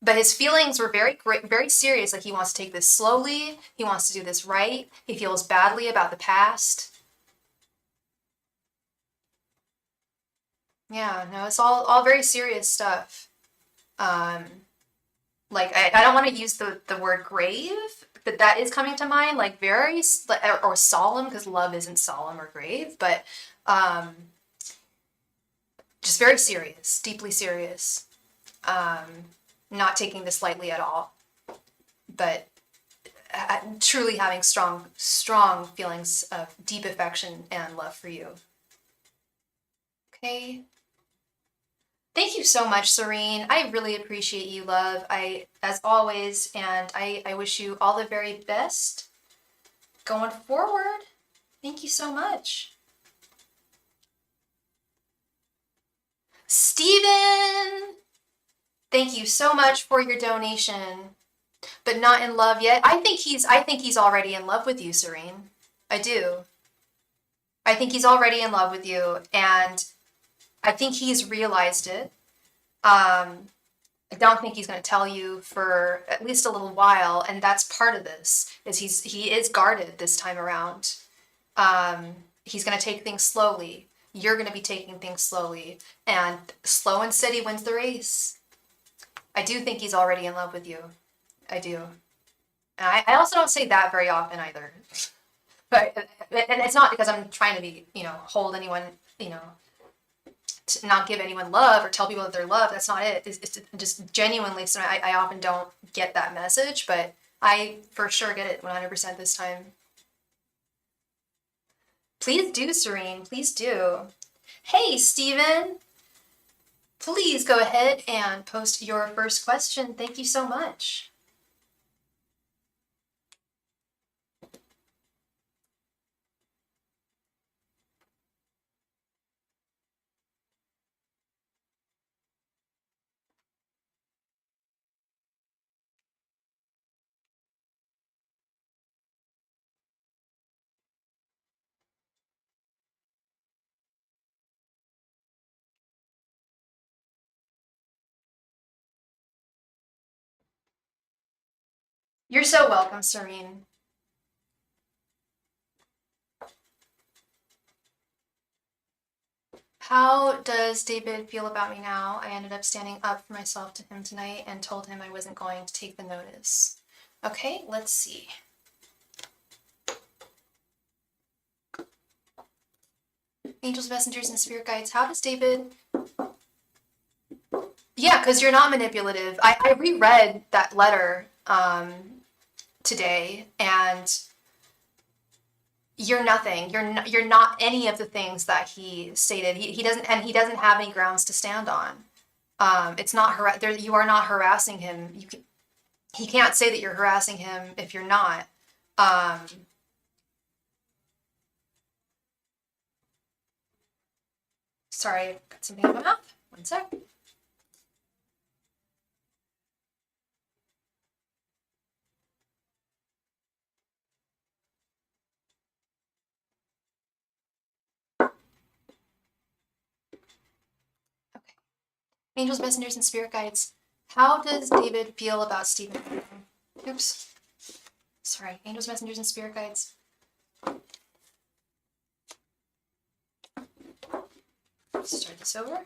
[SPEAKER 1] But his feelings were very serious. Like he wants to take this slowly. He wants to do this right. He feels badly about the past. Yeah, no, it's all very serious stuff. Like I don't want to use the word grave, but that is coming to mind, like very, or solemn, because love isn't solemn or grave, but just very serious, deeply serious. Not taking this lightly at all, but truly having strong feelings of deep affection and love for you. Okay. Thank you so much, Serene. I really appreciate you, love. As always, and I wish you all the very best going forward. Thank you so much. Steven! Thank you so much for your donation, but not in love yet. I think he's already in love with you, Serene. I do. I think he's already in love with you, and I think he's realized it. I don't think he's going to tell you for at least a little while, and that's part of this. He is guarded this time around. He's going to take things slowly. You're going to be taking things slowly, and slow and steady wins the race. I do think he's already in love with you. I do. And I also don't say that very often either. But and it's not because I'm trying to be, hold anyone, to not give anyone love or tell people that they're loved. That's not it. It's just genuinely, so I often don't get that message, but I for sure get it 100% this time. Please do, Serene. Please do. Hey, Steven. Please go ahead and post your first question. Thank you so much. You're so welcome, Serene. How does David feel about me now? I ended up standing up for myself to him tonight and told him I wasn't going to take the notice. Okay, let's see. Angels, messengers, and spirit guides. How does David... Yeah, because you're not manipulative. I reread that letter today, and you're nothing. You're not any of the things that he stated. He doesn't have any grounds to stand on. It's not you are not harassing him. He can't say that you're harassing him if you're not. Sorry, I got something in my mouth. One sec. Okay. Angels, messengers, and spirit guides. How does David feel about Stephen? Oops. Sorry. Angels, messengers, and spirit guides. Start this over.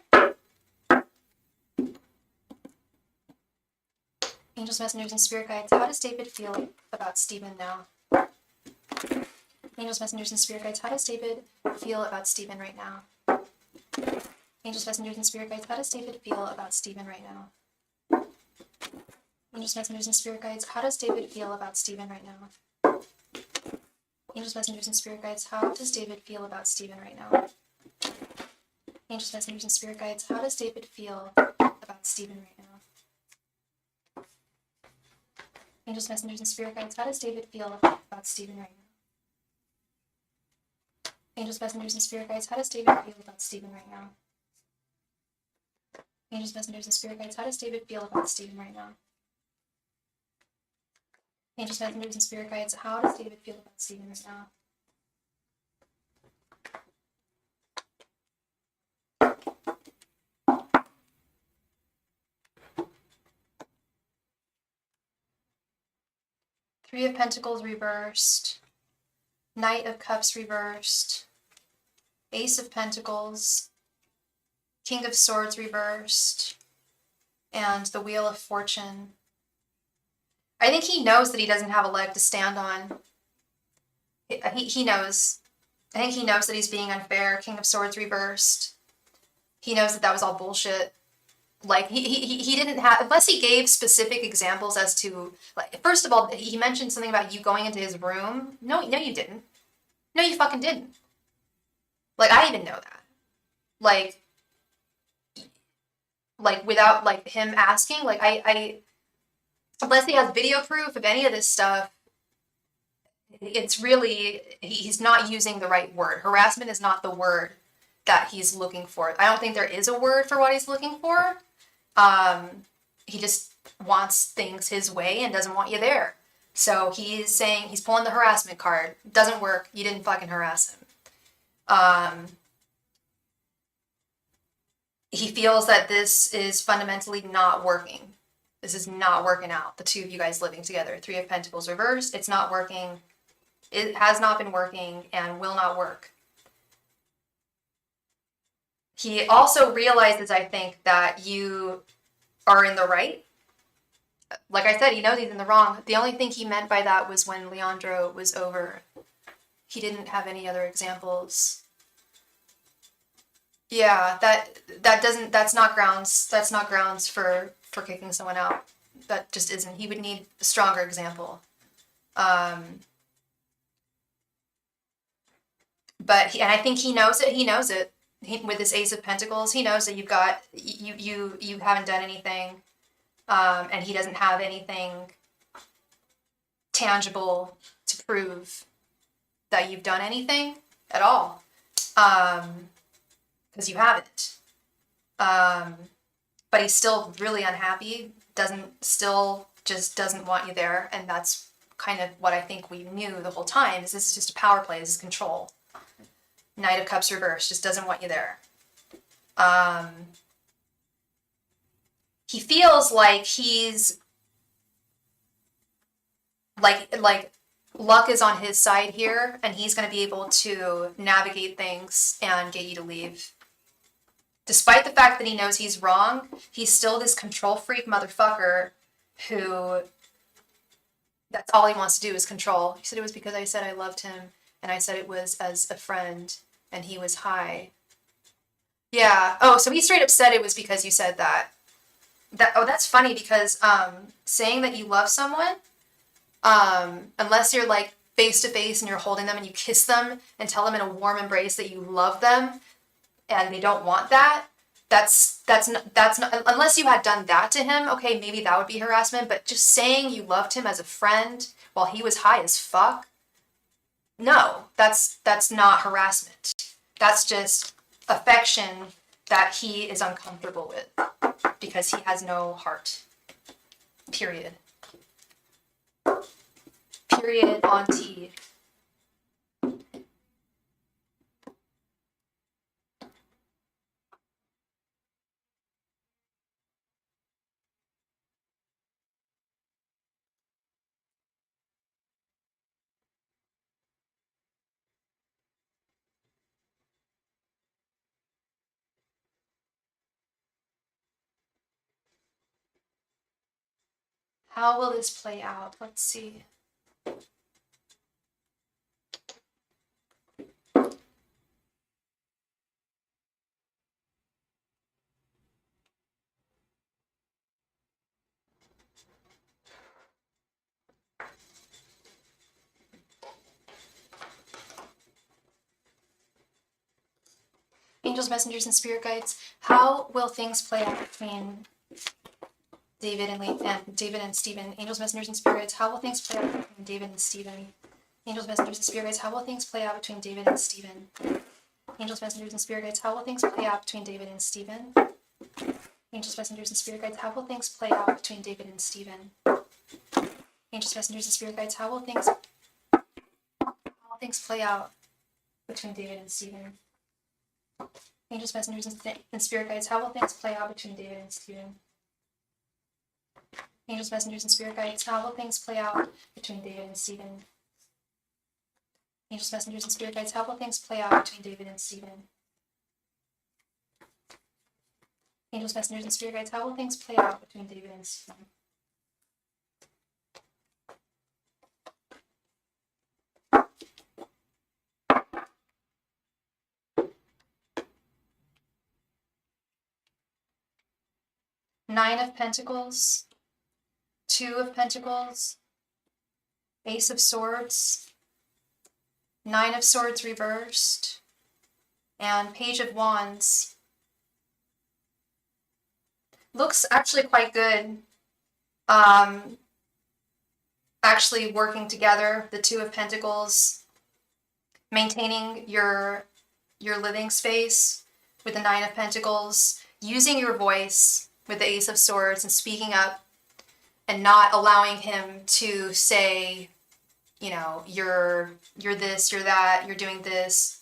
[SPEAKER 1] Angels, messengers, and spirit guides. How does David feel about Stephen now? Angels, messengers, and spirit guides. How does David feel about Stephen right now? Angels, messengers, and spirit guides. How does David feel about Stephen right now? Angels, messengers, and spirit guides. How does David feel about Stephen right now? Angels, messengers, and spirit guides. How does David feel about Stephen right now? Angels, messengers, and spirit guides. How does David feel about Stephen right now? Angels, messengers, and spirit guides. How does David feel about Stephen right now? Angels, messengers, and spirit guides. How does David feel about Stephen right now? Angels, messengers, and spirit guides. How does David feel about Stephen right now? Angels, messengers, and spirit guides. How does David feel about Stephen right now? Three of Pentacles reversed. Knight of Cups reversed. Ace of Pentacles. King of Swords reversed. And the Wheel of Fortune. I think he knows that he doesn't have a leg to stand on. He knows. I think he knows that he's being unfair. King of Swords reversed. He knows that that was all bullshit. Like, he didn't have, unless he gave specific examples as to, like, first of all, he mentioned something about you going into his room. No, you didn't. No, you fucking didn't. Like, I even know that. Like without, like, him asking, like, I unless he has video proof of any of this stuff, it's really, he's not using the right word. Harassment is not the word that he's looking for. I don't think there is a word for what he's looking for. He just wants things his way and doesn't want you there. So he's saying, he's pulling the harassment card. Doesn't work. You didn't fucking harass him. He feels that this is fundamentally not working. This is not working out. The two of you guys living together. Three of Pentacles reversed. It's not working. It has not been working and will not work. He also realizes, I think, that you are in the right. Like I said, he knows he's in the wrong. The only thing he meant by that was when Leandro was over. He didn't have any other examples. Yeah, that's not grounds for kicking someone out. that just isn't. He would need a stronger example. But and I think he knows it. He knows it. With this Ace of Pentacles, he knows that you haven't done anything, and he doesn't have anything tangible to prove that you've done anything at all, because you haven't. But he's still really unhappy. Just doesn't want you there, and that's kind of what I think we knew the whole time. Is this is just a power play? This is control. Knight of Cups reversed, just doesn't want you there. He feels like he's like luck is on his side here, and he's going to be able to navigate things and get you to leave. Despite the fact that he knows he's wrong, he's still this control freak motherfucker who that's all he wants to do is control. He said it was because I said I loved him, and I said it was as a friend, and he was high. Yeah. Oh, so he straight up said it was because you said that. That's funny because saying that you love someone, unless you're like face to face and you're holding them and you kiss them and tell them in a warm embrace that you love them, and they don't want that, that's not unless you had done that to him. Okay, maybe that would be harassment. But just saying you loved him as a friend while he was high as fuck, no, that's not harassment. That's just affection that he is uncomfortable with because he has no heart. Period. Period on T. How will this play out? Let's see. Angels, messengers, and spirit guides. How will things play out between David and Stephen? Angels, messengers, and spirit guides. How will things play out between David and Stephen? Angels, messengers, and spirit guides. How will things play out between David and Stephen? Angels, messengers, and spirit guides. How will things play out between David and Stephen? Angels, messengers, and spirit guides. How will things play out between David and Stephen? Angels, messengers, and spirit guides. How will things play out between David and Stephen? Angels, messengers, and spirit guides. How will things play out between David and Stephen? Angels, messengers, and spirit guides. How will things play out between David and Stephen? Angels, messengers, and spirit guides. How will things play out between David and Stephen? Angels, messengers, and spirit guides. How will things play out between David and Stephen? Nine of Pentacles, Two of Pentacles, Ace of Swords, Nine of Swords reversed, and Page of Wands. Looks actually quite good. Actually working together, the Two of Pentacles, maintaining your living space with the Nine of Pentacles, using your voice with the Ace of Swords and speaking up and not allowing him to say, you know, you're this, you're that, you're doing this.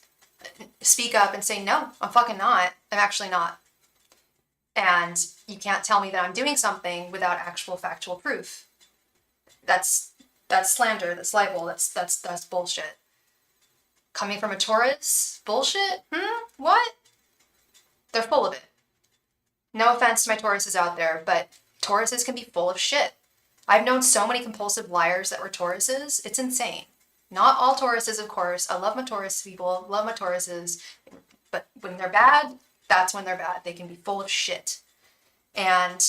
[SPEAKER 1] Speak up and say, no, I'm fucking not. I'm actually not. And you can't tell me that I'm doing something without actual factual proof. That's slander, that's libel, that's bullshit. Coming from a Taurus, bullshit? What? They're full of it. No offense to my Tauruses out there, but Tauruses can be full of shit. I've known so many compulsive liars that were Tauruses. It's insane. Not all Tauruses, of course. I love my Taurus people, love my Tauruses. But when they're bad, that's when they're bad. They can be full of shit. And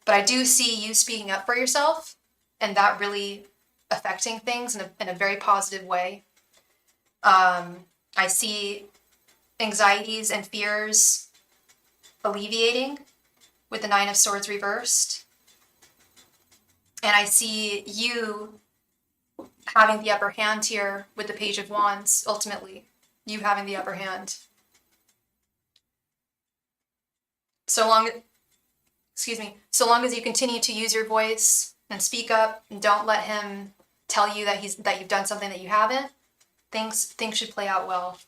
[SPEAKER 1] But I do see you speaking up for yourself and that really affecting things in a very positive way. I see anxieties and fears alleviating with the Nine of Swords reversed. And I see you having the upper hand here with the Page of Wands, ultimately. You having the upper hand. So long as you continue to use your voice and speak up and don't let him tell you that you've done something that you haven't, things should play out well.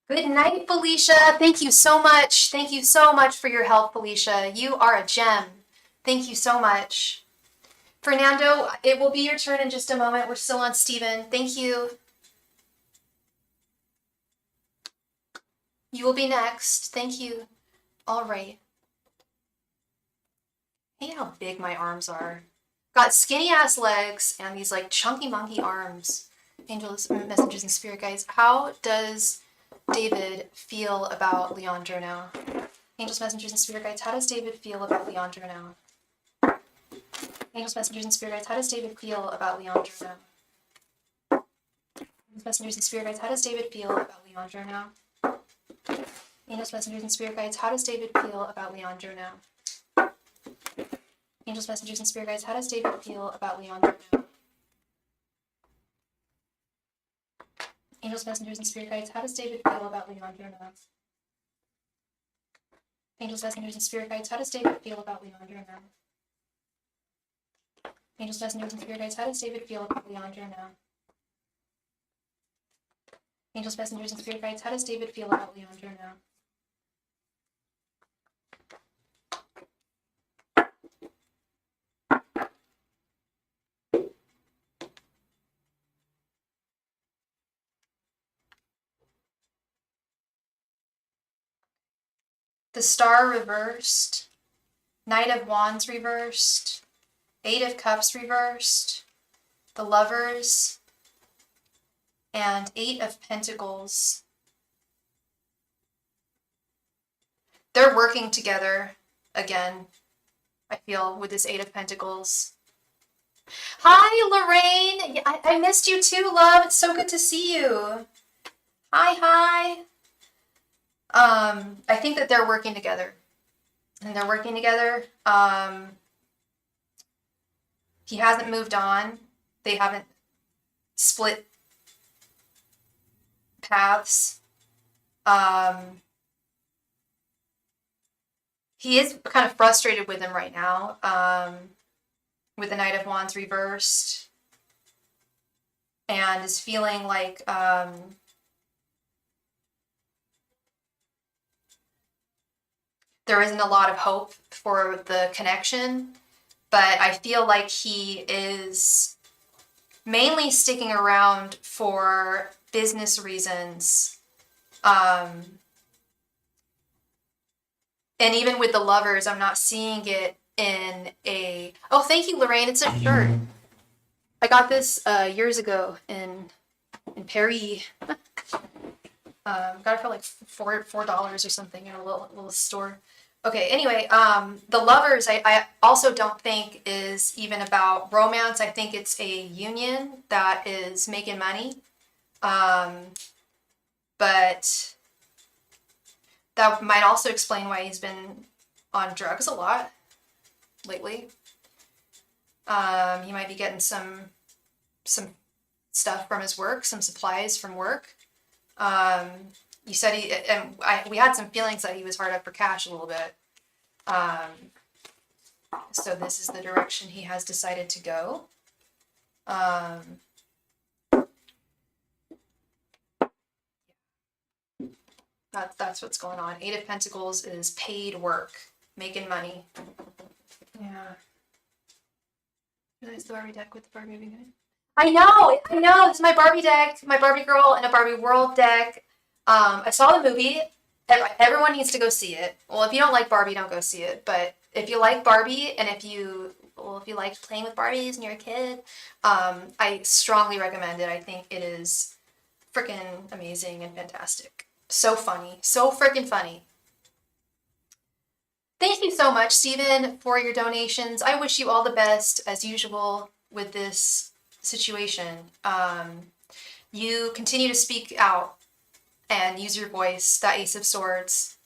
[SPEAKER 1] Good night, Felicia. Thank you so much. Thank you so much for your help, Felicia. You are a gem. Thank you so much. Fernando, it will be your turn in just a moment. We're still on Steven. Thank you. You will be next. Thank you. All right. Hey, how big my arms are. Got skinny ass legs and these like chunky monkey arms. Angels, messengers, and spirit guides. How does David feel about Leandro now? Angels, messengers, and spirit guides. How does David feel about Leandro now? Angels, messengers, and spirit guides. How does David feel about Leandro now? Angels, messengers, and spirit guides. How does David feel about Leandro now? Angels, messengers, and spirit guides. How does David feel about Leandro now? Angels, messengers, and spirit guides. How does David feel about Leandro now? Angels, messengers, and spirit guides. How does David feel about Leandro now? Angels, messengers, and spirit guides. How does David feel about Leandro now? Angels, messengers, and spirit guides. How does David feel about Leandro now? Angels, messengers, and spirit guides. How does David feel about Leandro now? The Star reversed, Knight of Wands reversed, Eight of Cups reversed, the Lovers, and Eight of Pentacles. They're working together again, I feel, with this Eight of Pentacles. Hi, Lorraine! I missed you too, love. It's so good to see you. Hi. I think that they're working together. And they're working together. He hasn't moved on. They haven't split paths. He is kind of frustrated with him right now, with the Knight of Wands reversed, and is feeling like there isn't a lot of hope for the connection, but I feel like he is mainly sticking around for business reasons. And even with the Lovers, I'm not seeing it in a... Oh, thank you, Lorraine. It's a shirt. I got this years ago in Paris. Got it for like $4 or something in a little store. Okay, anyway, the Lovers, I also don't think is even about romance. I think it's a union that is making money. But That might also explain why he's been on drugs a lot lately. He might be getting some stuff from his work, some supplies from work. You said we had some feelings that he was hard up for cash a little bit. So this is the direction he has decided to go. That's what's going on. 8 of Pentacles is paid work, making money. Yeah. Realize the Barbie deck with the Barbie moving in. I know. It's my Barbie deck, my Barbie girl and a Barbie world deck. I saw the movie. Everyone needs to go see it. Well, if you don't like Barbie, don't go see it. But if you like Barbie and if you liked playing with Barbies and you're a kid, I strongly recommend it. I think it is freaking amazing and fantastic. So funny. So freaking funny. Thank you so much, Stephen, for your donations. I wish you all the best, as usual, with this situation. You continue to speak out and use your voice, that Ace of Swords.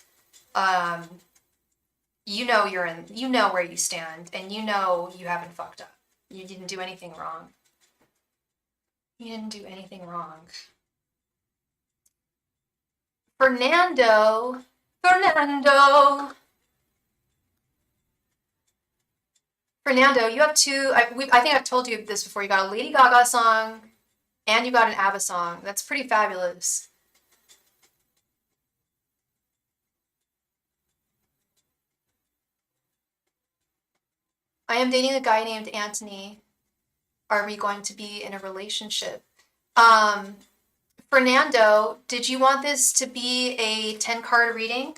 [SPEAKER 1] You know where you stand, and you know you haven't fucked up. You didn't do anything wrong. You didn't do anything wrong. Fernando. Fernando, you have two. I think I've told you this before. You got a Lady Gaga song, and you got an ABBA song. That's pretty fabulous. I am dating a guy named Anthony. Are we going to be in a relationship? Fernando, did you want this to be a 10-card reading?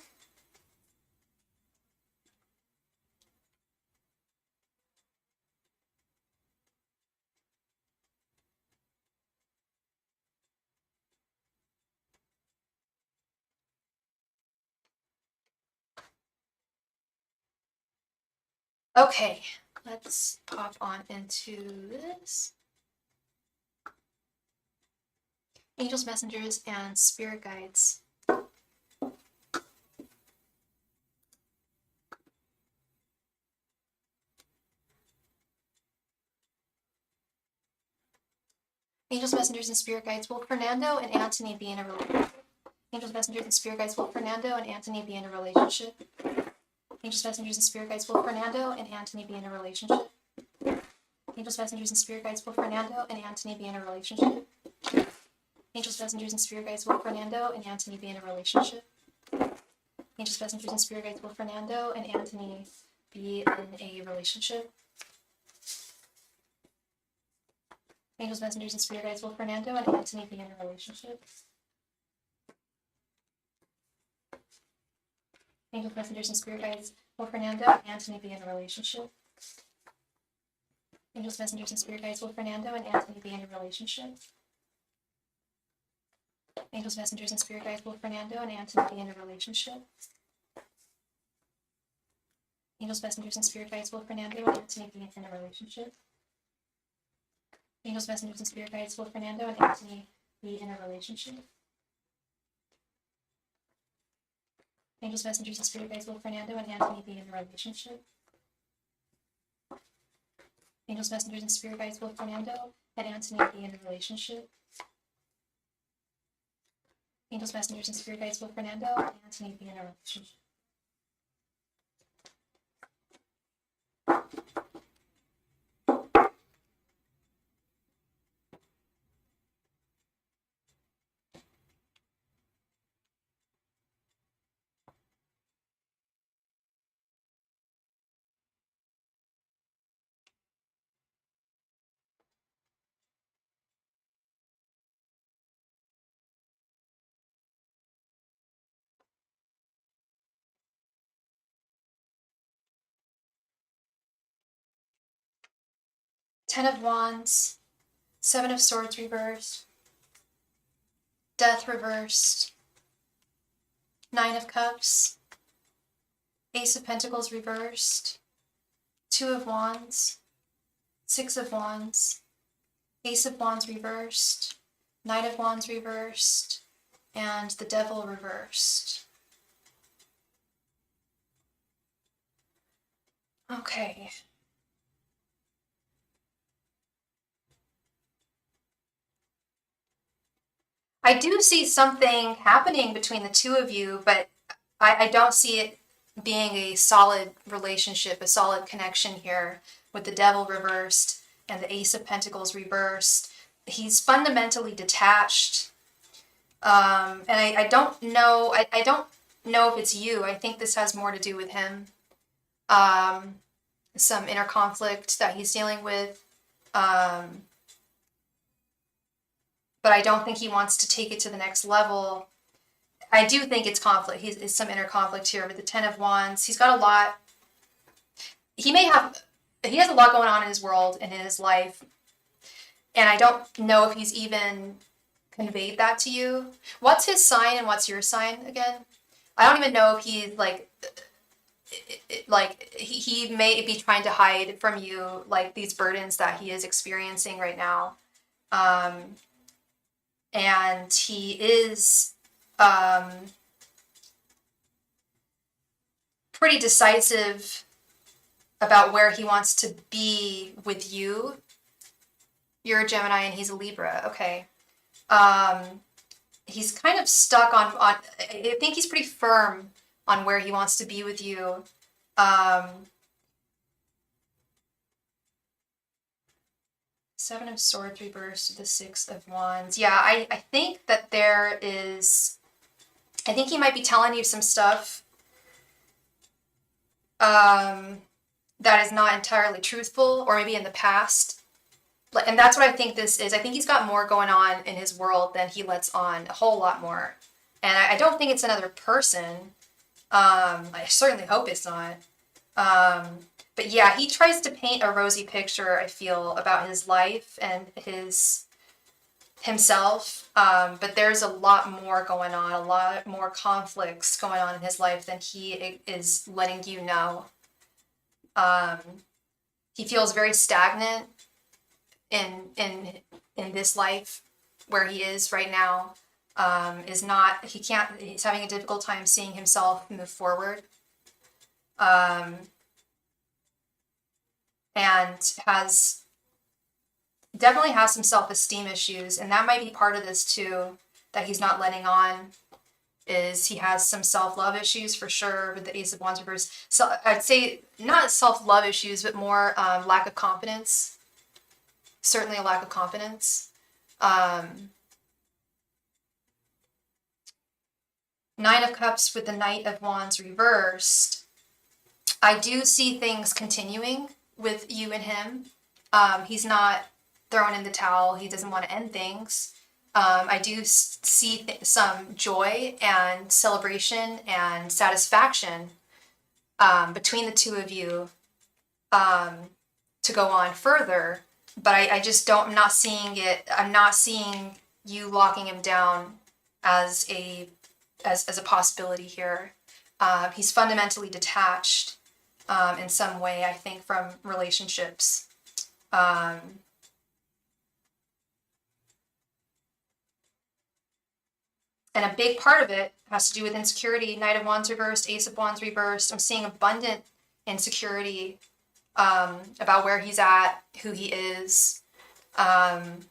[SPEAKER 1] Okay, let's pop on into this. Angels, messengers, and spirit guides. Angels, messengers, and spirit guides. Will Fernando and Anthony be in a relationship? Angels, messengers, and spirit guides. Will Fernando and Anthony be in a relationship? Angels, messengers, and spirit guides. Will Fernando and Anthony be in a relationship? Angels, messengers, and spirit guides. Will Fernando and Anthony be in a relationship? Angels, messengers, and spirit guides. Will Fernando and Anthony be in a relationship? Angels, messengers, and spirit guides. Will Fernando and Anthony be in a relationship? Angels, messengers, and spirit guides. Will Fernando and Anthony be in a relationship? Angels, messengers, and spirit guides. Will Fernando and Anthony be in a relationship? Angels, messengers, and spirit guides. Will Fernando and Anthony be in a relationship? Angels, messengers, and spirit guides. Will Fernando and Anthony be in a relationship? Angels, messengers, and spirit guides. Will Fernando and Anthony be in a relationship? Angels, messengers, and spirit guides. Will Fernando and Anthony be in a relationship? Angels, messengers, and spirit guides. Will Fernando and Anthony be in a relationship? Angels, messengers, and spirit guides. Will Fernando and Anthony be in a relationship? Angels, messengers, and spirit guides. Will Fernando and Anthony be in a relationship? 10 of Wands, 7 of Swords reversed, Death reversed, 9 of Cups, Ace of Pentacles reversed, 2 of Wands, 6 of Wands, Ace of Wands reversed, Knight of Wands reversed, and the Devil reversed. Okay. I do see something happening between the two of you, but I don't see it being a solid relationship, a solid connection here with the Devil reversed and the Ace of Pentacles reversed. He's fundamentally detached. And I don't know, I don't know if it's you. I think this has more to do with him. Some inner conflict that he's dealing with. But I don't think he wants to take it to the next level. I do think it's conflict. It's some inner conflict here with the Ten of Wands. He's got a lot. He has a lot going on in his world, in his life. And I don't know if he's even conveyed that to you. What's his sign and what's your sign again? I don't even know if he's he may be trying to hide from you like these burdens that he is experiencing right now. And he is pretty decisive about where he wants to be with you. You're a Gemini and he's a Libra. Okay. He's kind of stuck on I think he's pretty firm on where he wants to be with you. Seven of Swords reversed to the Six of Wands. Yeah, I think that I think he might be telling you some stuff that is not entirely truthful, or maybe in the past. And that's what I think this is. I think he's got more going on in his world than he lets on, a whole lot more. And I don't think it's another person. I certainly hope it's not. But yeah, he tries to paint a rosy picture, I feel, about his life and himself. But there's a lot more going on, a lot more conflicts going on in his life than he is letting you know. He feels very stagnant in this life where he is right now. He's having a difficult time seeing himself move forward. And definitely has some self-esteem issues, and that might be part of this too, that he's not letting on, is he has some self-love issues for sure with the Ace of Wands reverse. So I'd say not self-love issues, but more lack of confidence. Certainly a lack of confidence. Nine of Cups with the Knight of Wands reversed. I do see things continuing with you and him. He's not throwing in the towel. He doesn't want to end things. I do see some joy and celebration and satisfaction between the two of you to go on further. But I just don't, I'm not seeing it. I'm not seeing you locking him down as a possibility here. He's fundamentally detached in some way, I think, from relationships. And a big part of it has to do with insecurity. Knight of Wands reversed, Ace of Wands reversed. I'm seeing abundant insecurity about where he's at, who he is. And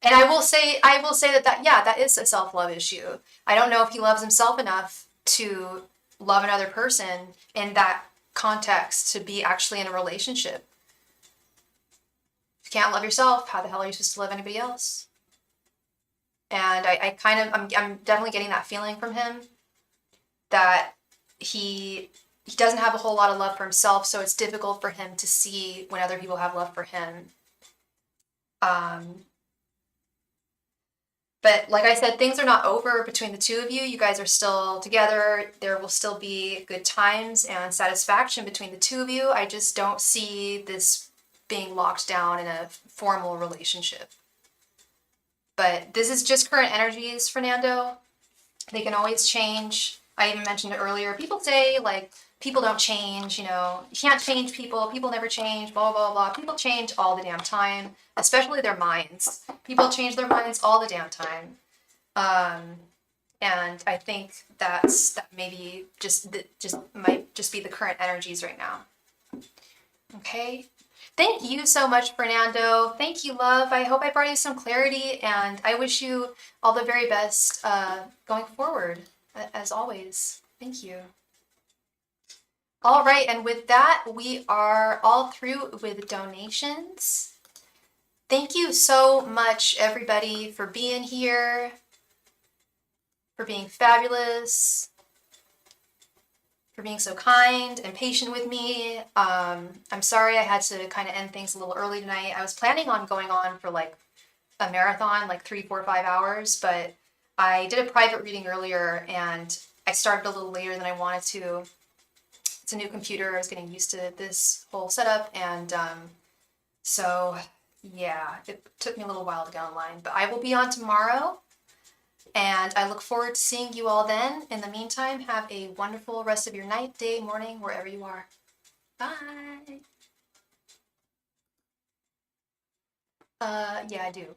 [SPEAKER 1] I will say that is a self-love issue. I don't know if he loves himself enough to love another person in that context, to be actually in a relationship. If you can't love yourself, how the hell are you supposed to love anybody else? And I'm definitely getting that feeling from him that he doesn't have a whole lot of love for himself, so it's difficult for him to see when other people have love for him. But like I said, things are not over between the two of you. You guys are still together. There will still be good times and satisfaction between the two of you. I just don't see this being locked down in a formal relationship. But this is just current energies, Fernando. They can always change. I even mentioned it earlier. People say, like, people don't change, you can't change people. People never change, blah, blah, blah. People change all the damn time, especially their minds. People change their minds all the damn time. And I think that maybe just might just be the current energies right now. Okay. Thank you so much, Fernando. Thank you, love. I hope I brought you some clarity, and I wish you all the very best going forward, as always. Thank you. All right, and with that, we are all through with donations. Thank you so much, everybody, for being here, for being fabulous, for being so kind and patient with me. I'm sorry I had to kind of end things a little early tonight. I was planning on going on for like a marathon, like 3, 4, 5 hours, but I did a private reading earlier and I started a little later than I wanted to. It's a new computer. I was getting used to this whole setup, and so yeah, it took me a little while to get online, but I will be on tomorrow. And I look forward to seeing you all then. In the meantime, have a wonderful rest of your night, day, morning, wherever you are. Bye. Yeah, I do.